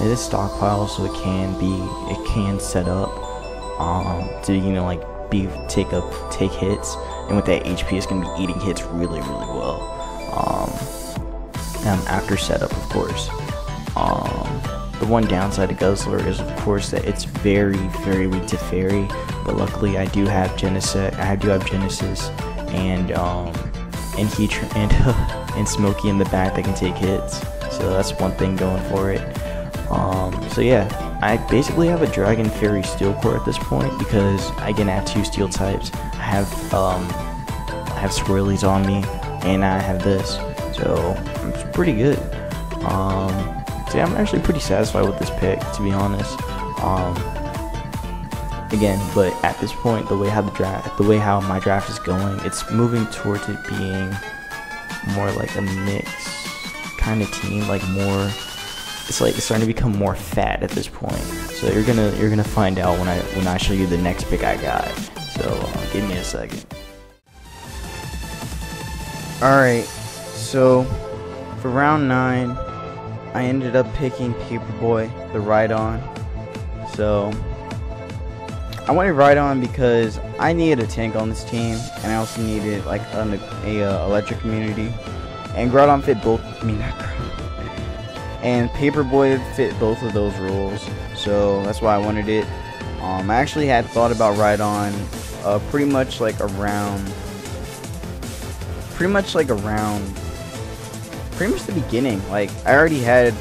It is stockpile, so it can set up to, you know, like take hits, and with that HP, it's gonna be eating hits really, really well. After setup, of course. The one downside to Guzzler is, of course, that it's very, very weak to Fairy, but luckily I do have Genesis. And and Smokey in the back that can take hits, so that's one thing going for it. So yeah, I basically have a Dragon Fairy Steel Core at this point, because again I have two steel types. I have Swirlies on me, and I have this, so it's pretty good. So yeah, I'm actually pretty satisfied with this pick, to be honest. Again, but at this point, the way how my draft is going, it's moving towards it being more like a mix kind of team, like more. It's like it's starting to become more fat at this point. So you're gonna find out when I show you the next pick I got. So give me a second. All right, so for round 9, I ended up picking Paperboy, the Rhydon. So I wanted Rhydon because I needed a tank on this team, and I also needed like a electric immunity. And Groudon fit both. And Paperboy fit both of those rules, so that's why I wanted it. I actually had thought about Rhydon pretty much the beginning. Like I already had,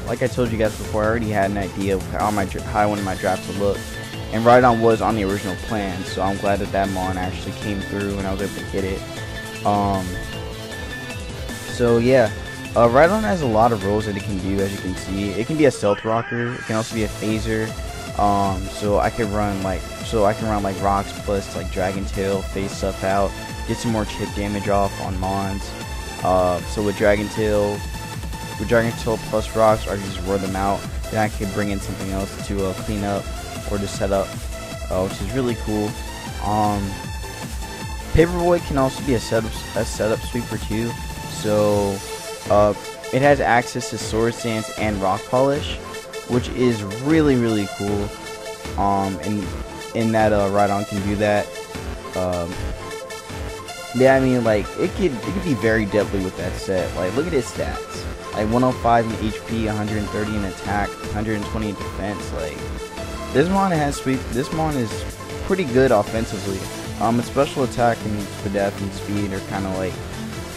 like I told you guys before, I already had an idea of how I wanted my draft to look, and Rhydon was on the original plan. So I'm glad that Mon actually came through and I was able to get it. So yeah, Rhydon has a lot of roles that it can do, as you can see. It can be a stealth rocker. It can also be a phaser. So I can run like rocks plus like Dragon Tail, phase stuff out, get some more chip damage off on Mons. So with Dragon Tail plus rocks, I can just roar them out. Then I can bring in something else to clean up or to set up, which is really cool. Paperboy can also be a setup sweeper too. So it has access to Sword Stance and Rock Polish, which is really, really cool. In that Rhydon can do that. Yeah, I mean, like it could be very deadly with that set. Like look at his stats, like 105 in HP, 130 in attack, 120 in defense. Like this Mon is pretty good offensively. Its special attack and Spadef and speed are kind of like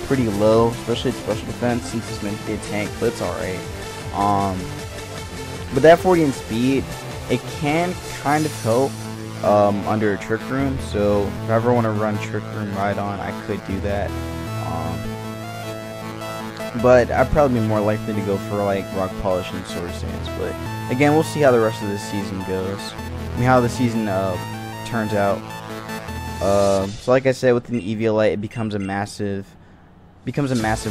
pretty low, especially its special defense since it's meant to be a tank, but it's alright. But that 40 in speed, it can kind of help under a Trick Room, so if I ever want to run Trick Room Rhydon, I could do that. But I'd probably be more likely to go for like Rock Polish and Sword Stance. But again, we'll see how the rest of this season goes. I mean, how the season turns out. So like I said, with an Eviolite, it becomes a massive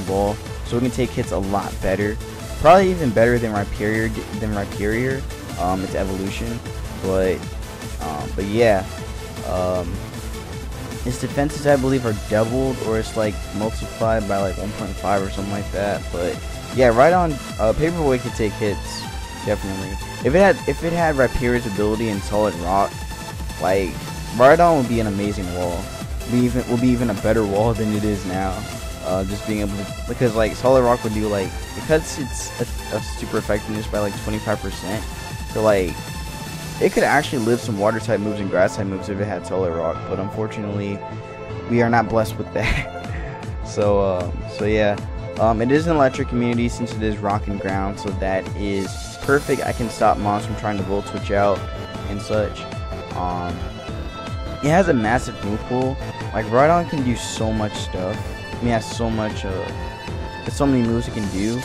wall. So we can take hits a lot better. Probably even better than Rhyperior. Its evolution, but yeah. Its defenses, I believe, are doubled, or it's like multiplied by like 1.5 or something like that. But yeah, Rhydon, Paperboy could take hits, definitely. If it had Rhyperior's ability in Solid Rock, like Rhydon would be an amazing wall. Will be even a better wall than it is now. Just being able to, because like Solid Rock would do like, because it's a super effectiveness by like 25%. So like, it could actually live some water type moves and grass type moves if it had Solid Rock, but unfortunately, we are not blessed with that. So yeah, it is an electric community since it is rock and ground, so that is perfect. I can stop mons from trying to volt switch out and such. It has a massive move pool. Like Rhydon can do so much stuff. I mean, it has so much, there's so many moves it can do.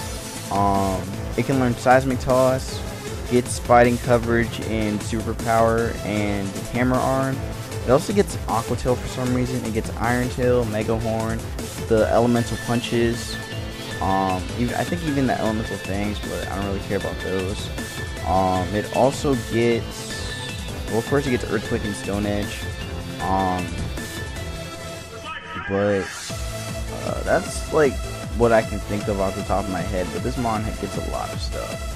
It can learn Seismic Toss, gets fighting coverage and superpower and hammer arm. It also gets Aqua Tail for some reason. It gets Iron Tail, Mega Horn, the elemental punches. I think even the elemental things, but I don't really care about those. It also gets, well, of course it gets Earthquake and Stone Edge. But that's like what I can think of off the top of my head. But this mon gets a lot of stuff.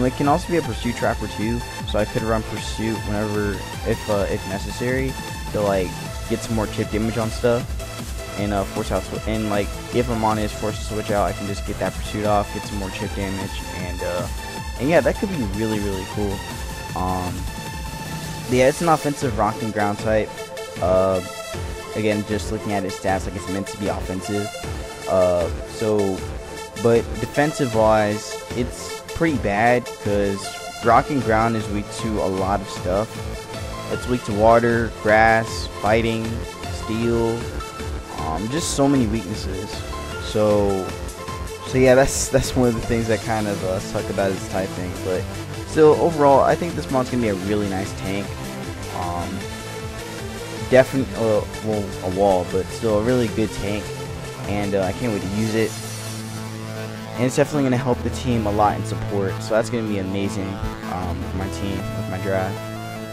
It can also be a Pursuit Trapper too, so I could run Pursuit whenever, if necessary, to like get some more chip damage on stuff, and force out. And like if a mon is forced to switch out, I can just get that Pursuit off, get some more chip damage, and yeah, that could be really cool. Yeah, it's an offensive rock and ground type. Again, just looking at its stats, like it's meant to be offensive. But defensive wise, it's pretty bad because rock and ground is weak to a lot of stuff. It's weak to water, grass, fighting, steel, just so many weaknesses. So yeah, that's one of the things that kind of suck about its typing. But still, overall, I think this mon's gonna be a really nice tank. Definitely, well, a wall, but still a really good tank, and I can't wait to use it. And it's definitely going to help the team a lot in support, so that's going to be amazing with my team, with my draft.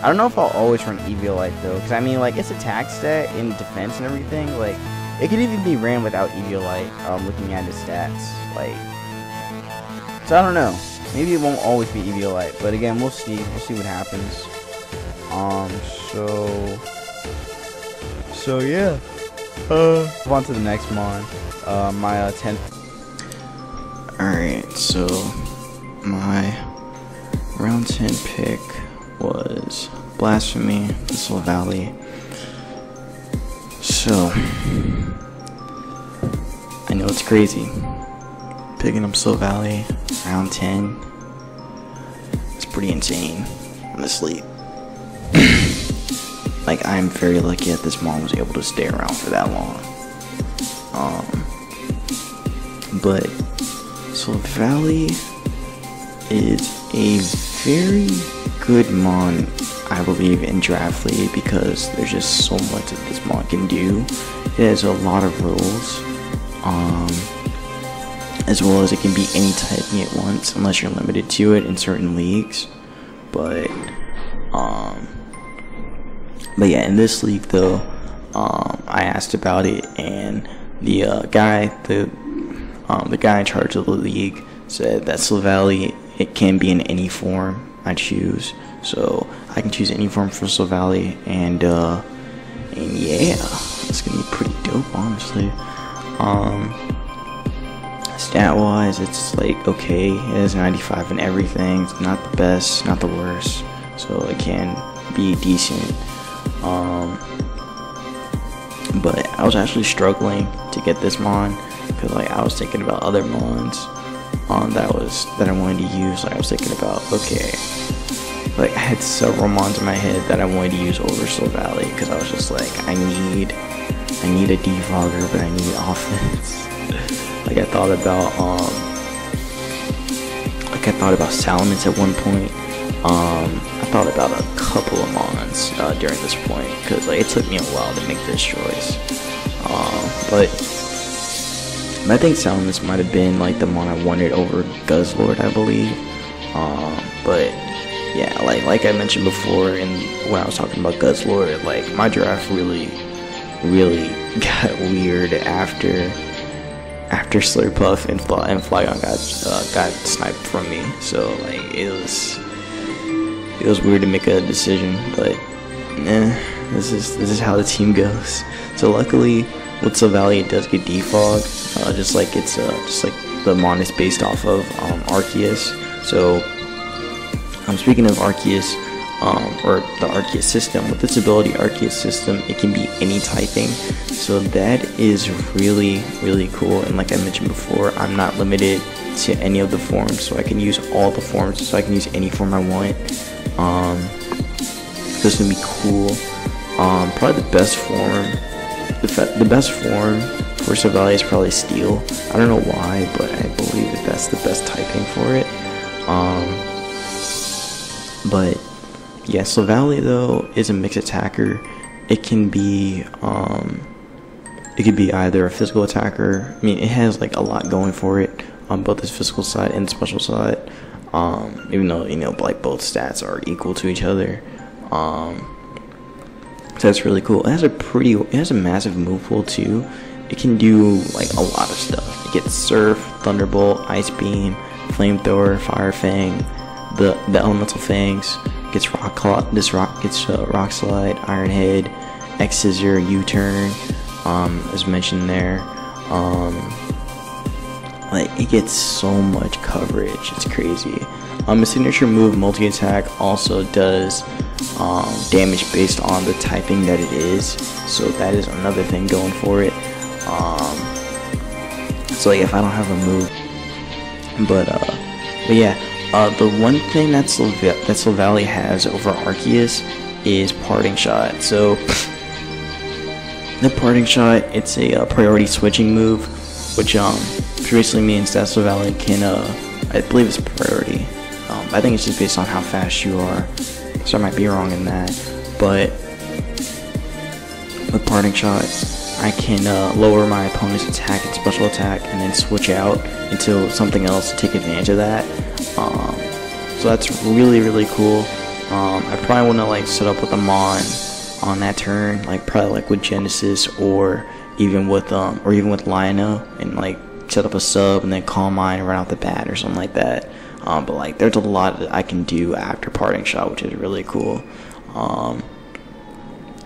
I don't know if I'll always run Eviolite though, because I mean, like, its attack stat in defense and everything, like, it could even be ran without Eviolite, looking at its stats, like, so I don't know. Maybe it won't always be Eviolite, but again, we'll see what happens. So yeah, move on to the next mon, my 10th. Alright, so my round 10 pick was Blasphemy, Missile Valley. So, I know it's crazy, picking up Missile Valley, round 10, it's pretty insane, honestly. Like, I'm very lucky that this mon was able to stay around for that long. But Missile Valley is a very good mon, I believe, in Draft League, because there's just so much that this mon can do. It has a lot of rules, as well as it can be any typing at once, unless you're limited to it in certain leagues. But yeah, in this league though, I asked about it, and the guy in charge of the league said that Missile Valley, it can be in any form I choose, so I can choose any form for Missile Valley, and yeah, it's gonna be pretty dope, honestly. Stat wise, it's like okay, it has 95 and everything. It's not the best, not the worst, so it can be decent. But I was actually struggling to get this mon, because like I was thinking about other mons that I wanted to use. Like I was thinking about, okay, like I had several mons in my head that I wanted to use over Missile Valley, because I was just like, I need a defogger, but I need offense. Like I thought about Salamence at one point. I thought about a couple of mons during this point, because like it took me a while to make this choice. But I think Salamence might have been like the mon I wanted over Guzzlord, I believe. But yeah, like I mentioned before, when I was talking about Guzzlord, like my draft really got weird after Slurpuff and Flygon got sniped from me. So like it was weird to make a decision, but this is how the team goes. So luckily with Silvally it does get defog, just like the mon is based off of Arceus. So speaking of Arceus, or the Arceus system, with this ability Arceus system, it can be any typing, so that is really cool. And like I mentioned before, I'm not limited to any of the forms, so I can use all the forms, so I can use any form I want. This is gonna be cool. Probably the best form, the best form for Silvally is probably Steel. I don't know why, but I believe that that's the best typing for it. But yeah, Silvally though is a mixed attacker. It can be either a physical attacker. I mean, it has like a lot going for it on both its physical side and special side. Even though like both stats are equal to each other. So that's really cool. It has a massive move pool too. It can do like a lot of stuff. It gets Surf, Thunderbolt, Ice Beam, Flamethrower, Fire Fang, the Elemental Fangs. Gets Rock Slide, Iron Head, X Scissor, U-Turn, as mentioned there. Like it gets so much coverage, it's crazy. A signature move, Multi Attack, also does damage based on the typing that it is, so that is another thing going for it. So like if I don't have a move, but yeah. The one thing that Silvally has over Arceus is Parting Shot. So the Parting Shot, it's a priority switching move, which basically means that Silvally can I believe it's priority. I think it's just based on how fast you are, so I might be wrong in that. But with Parting Shot, I can lower my opponent's attack and special attack, and then switch out into something else to take advantage of that. So that's really cool. I probably want to like set up with a mon on that turn, like probably like with Genesis, or even with Lionel, and like set up a sub and then Calm Mind right off the bat or something like that. But like there's a lot that I can do after Parting Shot, which is really cool.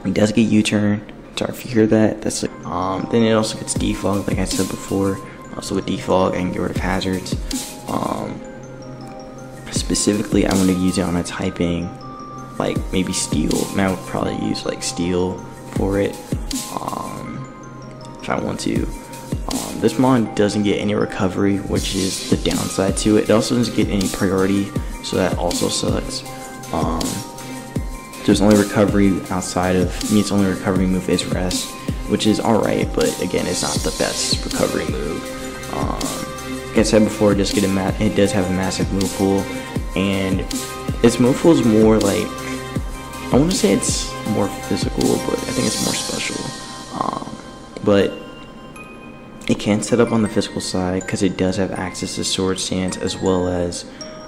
It does get U-Turn. Sorry if you hear that. That's like, then it also gets Defog, like I said before. Also with Defog, I can get rid of hazards. Specifically, I want to use it on a typing, like maybe Steel. I mean, I would probably use like Steel for it, if I want to. This mon doesn't get any recovery, which is the downside to it. It also doesn't get any priority, so that also sucks. There's only recovery outside of, its only recovery move is Rest, which is alright, but again, it's not the best recovery move. Like I said before, it does have a massive move pool, and its move pool is more like, I want to say it's more physical, but I think it's more special. But it can set up on the physical side because it does have access to Sword Stance as well as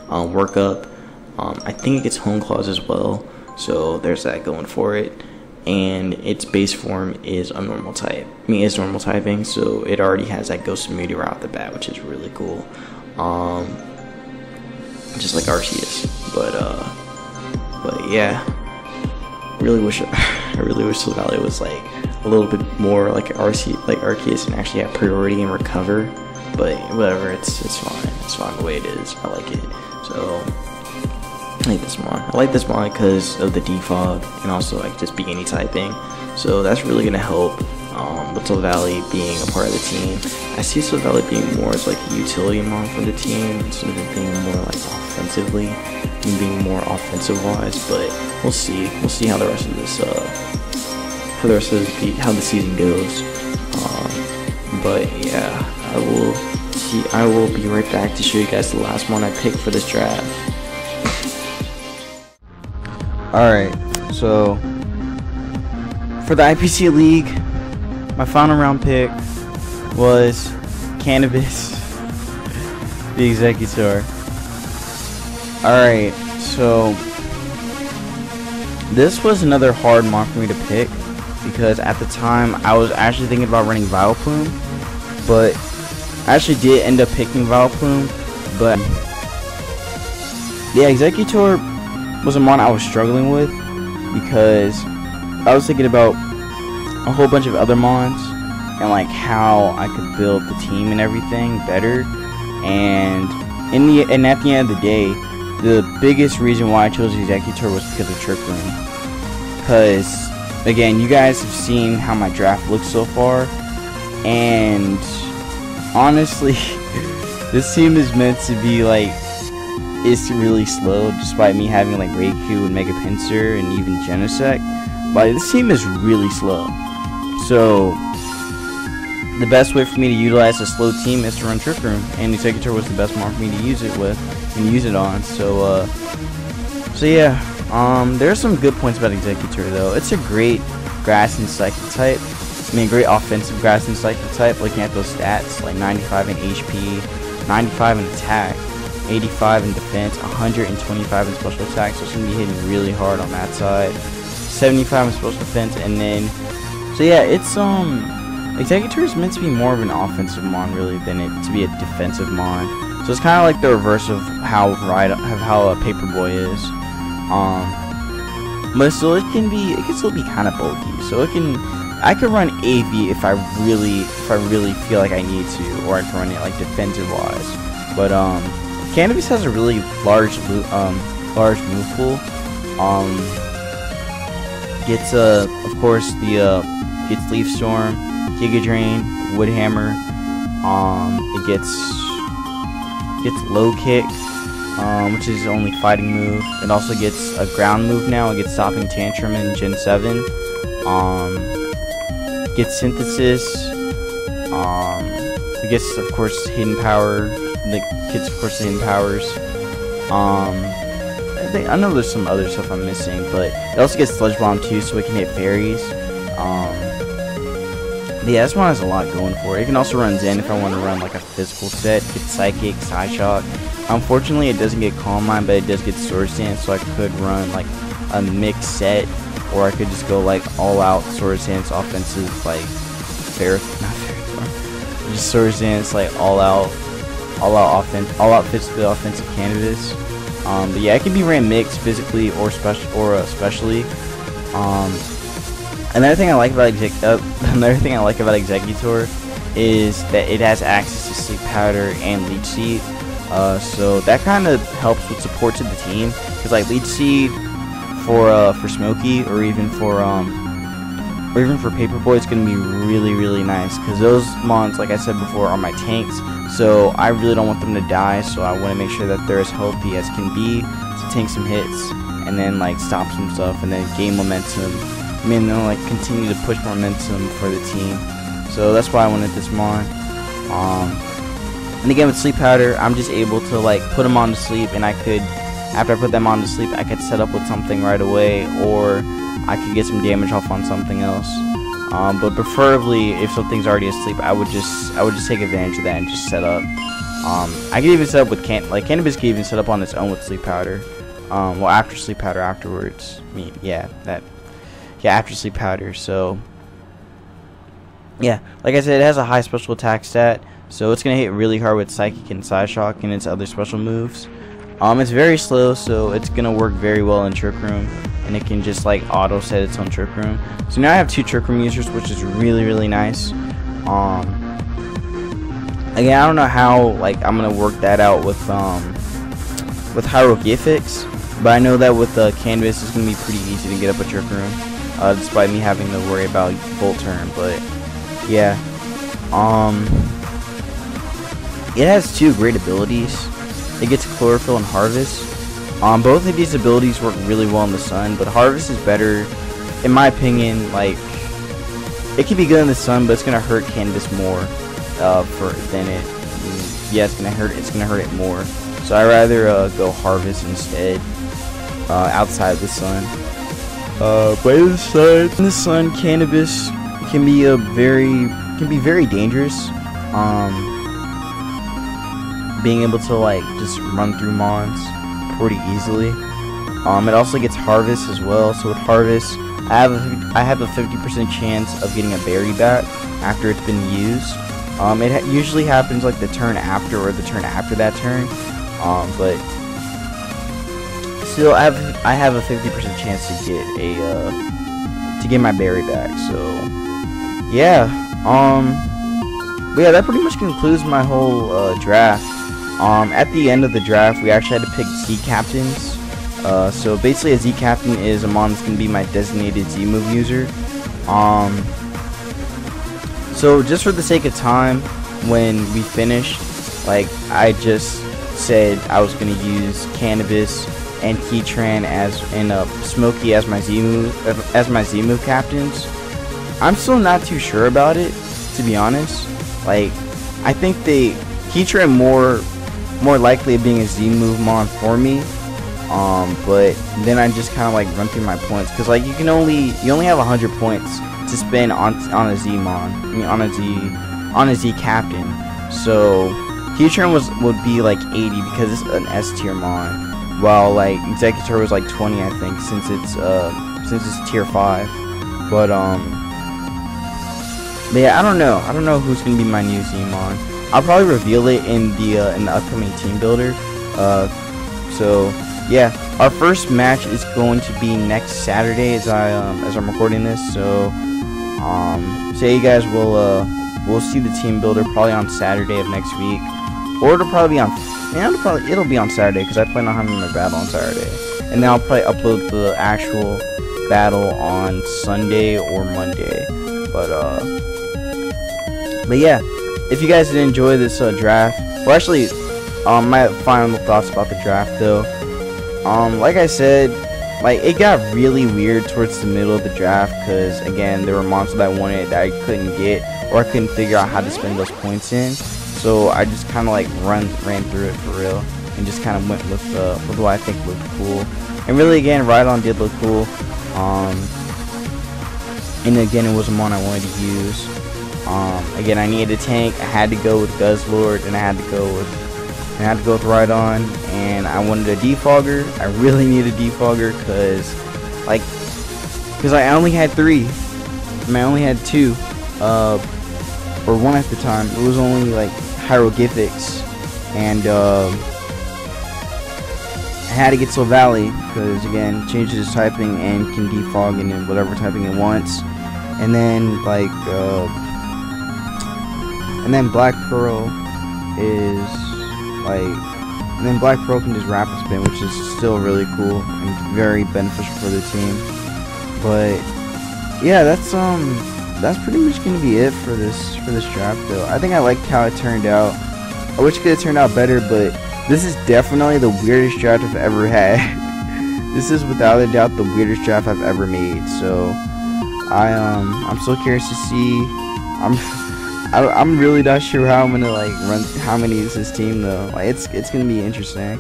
Work Up. I think it gets Hone Claws as well, so there's that going for it. And its base form is a normal type. It's normal typing, so it already has that Ghost Immunity right off the bat, which is really cool. Just like Arceus, but yeah, I really wish Silvally was like a little bit more like Arceus and actually have priority and recover. But whatever, it's fine. It's fine the way it is. I like it. So I like this mod. I like this mod because of the defog and also like just beginning typing. So that's really gonna help with Silvally being a part of the team. I see Silvally being more as like a utility mod for the team instead of it being more like offensively and being more offensive wise. But we'll see. We'll see how the rest of this how the season goes. But yeah, I will be right back to show you guys the last one I picked for this draft. Alright, so for the IPC League, my final round pick was Cannabis, the Executor. Alright, so this was another hard mon for me to pick because at the time I was actually thinking about running Vileplume, but I actually did end up picking Vileplume. But yeah, Executor was a mon I was struggling with because I was thinking about a whole bunch of other mons and like how I could build the team and everything better. And at the end of the day, the biggest reason why I chose Executor was because of Trick Room. Because again, you guys have seen how my draft looks so far, and honestly, this team is meant to be like, it's really slow despite me having like Raikou and Mega Pinsir and even Genesect. But this team is really slow. So the best way for me to utilize a slow team is to run Trick Room, and Executor was the best mon for me to use it with and use it on. So yeah, there's some good points about Executor though. It's a great grass and psychic type. I mean, great offensive grass and psychic type. Looking at those stats, like 95 in HP, 95 in attack, 85 in defense, 125 in special attack. So it's gonna be hitting really hard on that side. 75 in special defense, and then so yeah, it's Executor is meant to be more of an offensive mon really than it to be a defensive mon. So it's kind of like the reverse of how Paperboy is. But still, it can still be kind of bulky. So I could run AV if I really feel like I need to, or I can run it like defensive wise. But Cannabis has a really large move pool. Gets of course gets Leaf Storm, Giga Drain, Wood Hammer. It gets Low Kick, which is only fighting move. It also gets a ground move now. It gets Stopping Tantrum in Gen 7. Gets Synthesis. It gets, of course, Hidden Power. Gets, of course, the Hidden Powers. I know there's some other stuff I'm missing, but it also gets Sludge Bomb too, so it can hit fairies. Yeah, this one has a lot going for it. You can also run Zen if I want to run like a physical set. Get Psychic, Psyshock. Unfortunately, it doesn't get Calm Mind, but it does get Sword Stance, so I could run like a mixed set, or I could just go like all out Sword Stance offensive, like just Sword Stance, like all out physically offensive Cannabis. But yeah, it can be ran mixed physically or especially. Another thing I like about Executor is that it has access to Sleep Powder and Leech Seed. So that kind of helps with support to the team, because like Leech Seed for Smokey or even for Paperboy, it's gonna be really nice, because those mons, like I said before, are my tanks. So I really don't want them to die, so I want to make sure that they're as healthy as can be to tank some hits and then like stop some stuff and then gain momentum. I mean, they'll like continue to push momentum for the team. So that's why I wanted this mon. And again, with Sleep Powder, I'm just able to like put them on to sleep, and I could, after I put them on to sleep, I could set up with something right away, or I could get some damage off on something else. But preferably, if something's already asleep, I would just take advantage of that and just set up. I could even set up with Cannabis could even set up on its own with Sleep Powder. Well, after Sleep Powder afterwards. I mean, after Sleep Powder. So yeah, like I said, it has a high special attack stat, so it's gonna hit really hard with Psychic and Psyshock and its other special moves. It's very slow, so it's gonna work very well in Trick Room, and it can just like auto set its own Trick Room. So now I have 2 Trick Room users, which is really nice. Again, I don't know how like I'm gonna work that out with Hieroglyphics, but I know that with Canvas it's gonna be pretty easy to get up a Trick Room, despite me having to worry about Volt Turn. But yeah, it has 2 great abilities. It gets Chlorophyll and Harvest. Both of these abilities work really well in the sun, but Harvest is better, in my opinion. Like, it can be good in the sun, but it's gonna hurt Canvas more than it. Yeah, it's gonna hurt it more. So I rather go Harvest instead, outside the sun. But in the sun, cannabis can be very dangerous. Being able to like just run through mons pretty easily. It also gets harvest as well. So with harvest, I have a 50% chance of getting a berry back after it's been used. It usually happens like the turn after or the turn after that turn. But still, I have a 50% chance to get my berry back. So yeah. But yeah, that pretty much concludes my whole draft. At the end of the draft, we actually had to pick Z captains. So basically, a Z captain is a mon that's gonna be my designated Z move user. So just for the sake of time, when we finished, like I just said I was gonna use Cannabis and Keytran and Smokey as my Z move captains. I'm still not too sure about it, to be honest. Like I think Keytran more likely of being a Z move mon for me. But then I just kind of like run through my points, because like you only have 100 points to spend on a Z mon. I mean on a Z captain. So Keytran would be like 80 because it's an S tier mon, while like Executor was like 20, I think, since it's tier 5. But yeah, I don't know who's gonna be my new Z mon. I'll probably reveal it in the upcoming team builder. So yeah, our first match is going to be next Saturday as I'm recording this. So you guys will see the team builder probably on Saturday of next week, or it'll probably be on it'll be on Saturday, because I plan on having my battle on Saturday, and then I'll probably upload the actual battle on Sunday or Monday. But yeah, if you guys did enjoy this draft, well, actually, my final thoughts about the draft though. Like I said, like it got really weird towards the middle of the draft, because again, there were monsters that I wanted that I couldn't get, or I couldn't figure out how to spend those points in. So I just kind of like ran through it for real, and just kind of went with what I think looked cool. And really, again, Rhydon did look cool. And again, it was a mon I wanted to use. Again, I needed a tank. I had to go with Guzzlord, and I had to go with Rhydon, and I wanted a defogger. I really needed a defogger because I only had 3. I only had 2, or 1 at the time. It was only like hieroglyphics, and I had to get Soul Valley because again, changes its typing and can defog in whatever typing it wants. And then like and then Black Pearl is like, and then Black Pearl can just rapid spin, which is still really cool and very beneficial for the team. But yeah, that's pretty much gonna be it for this draft though. I think I liked how it turned out. I wish it could have turned out better, but this is definitely the weirdest draft I've ever had. This is without a doubt the weirdest draft I've ever made. So I'm so curious to see. I'm really not sure how I'm gonna like run how many is this team though. Like it's gonna be interesting.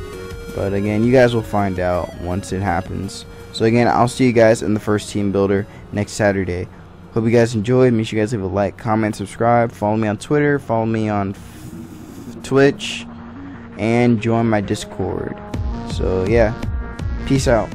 But again, you guys will find out once it happens. So again, I'll see you guys in the first team builder next Saturday. Hope you guys enjoyed. Make sure you guys leave a like, comment, subscribe. Follow me on Twitter. Follow me on Twitch. And join my Discord. So yeah, peace out.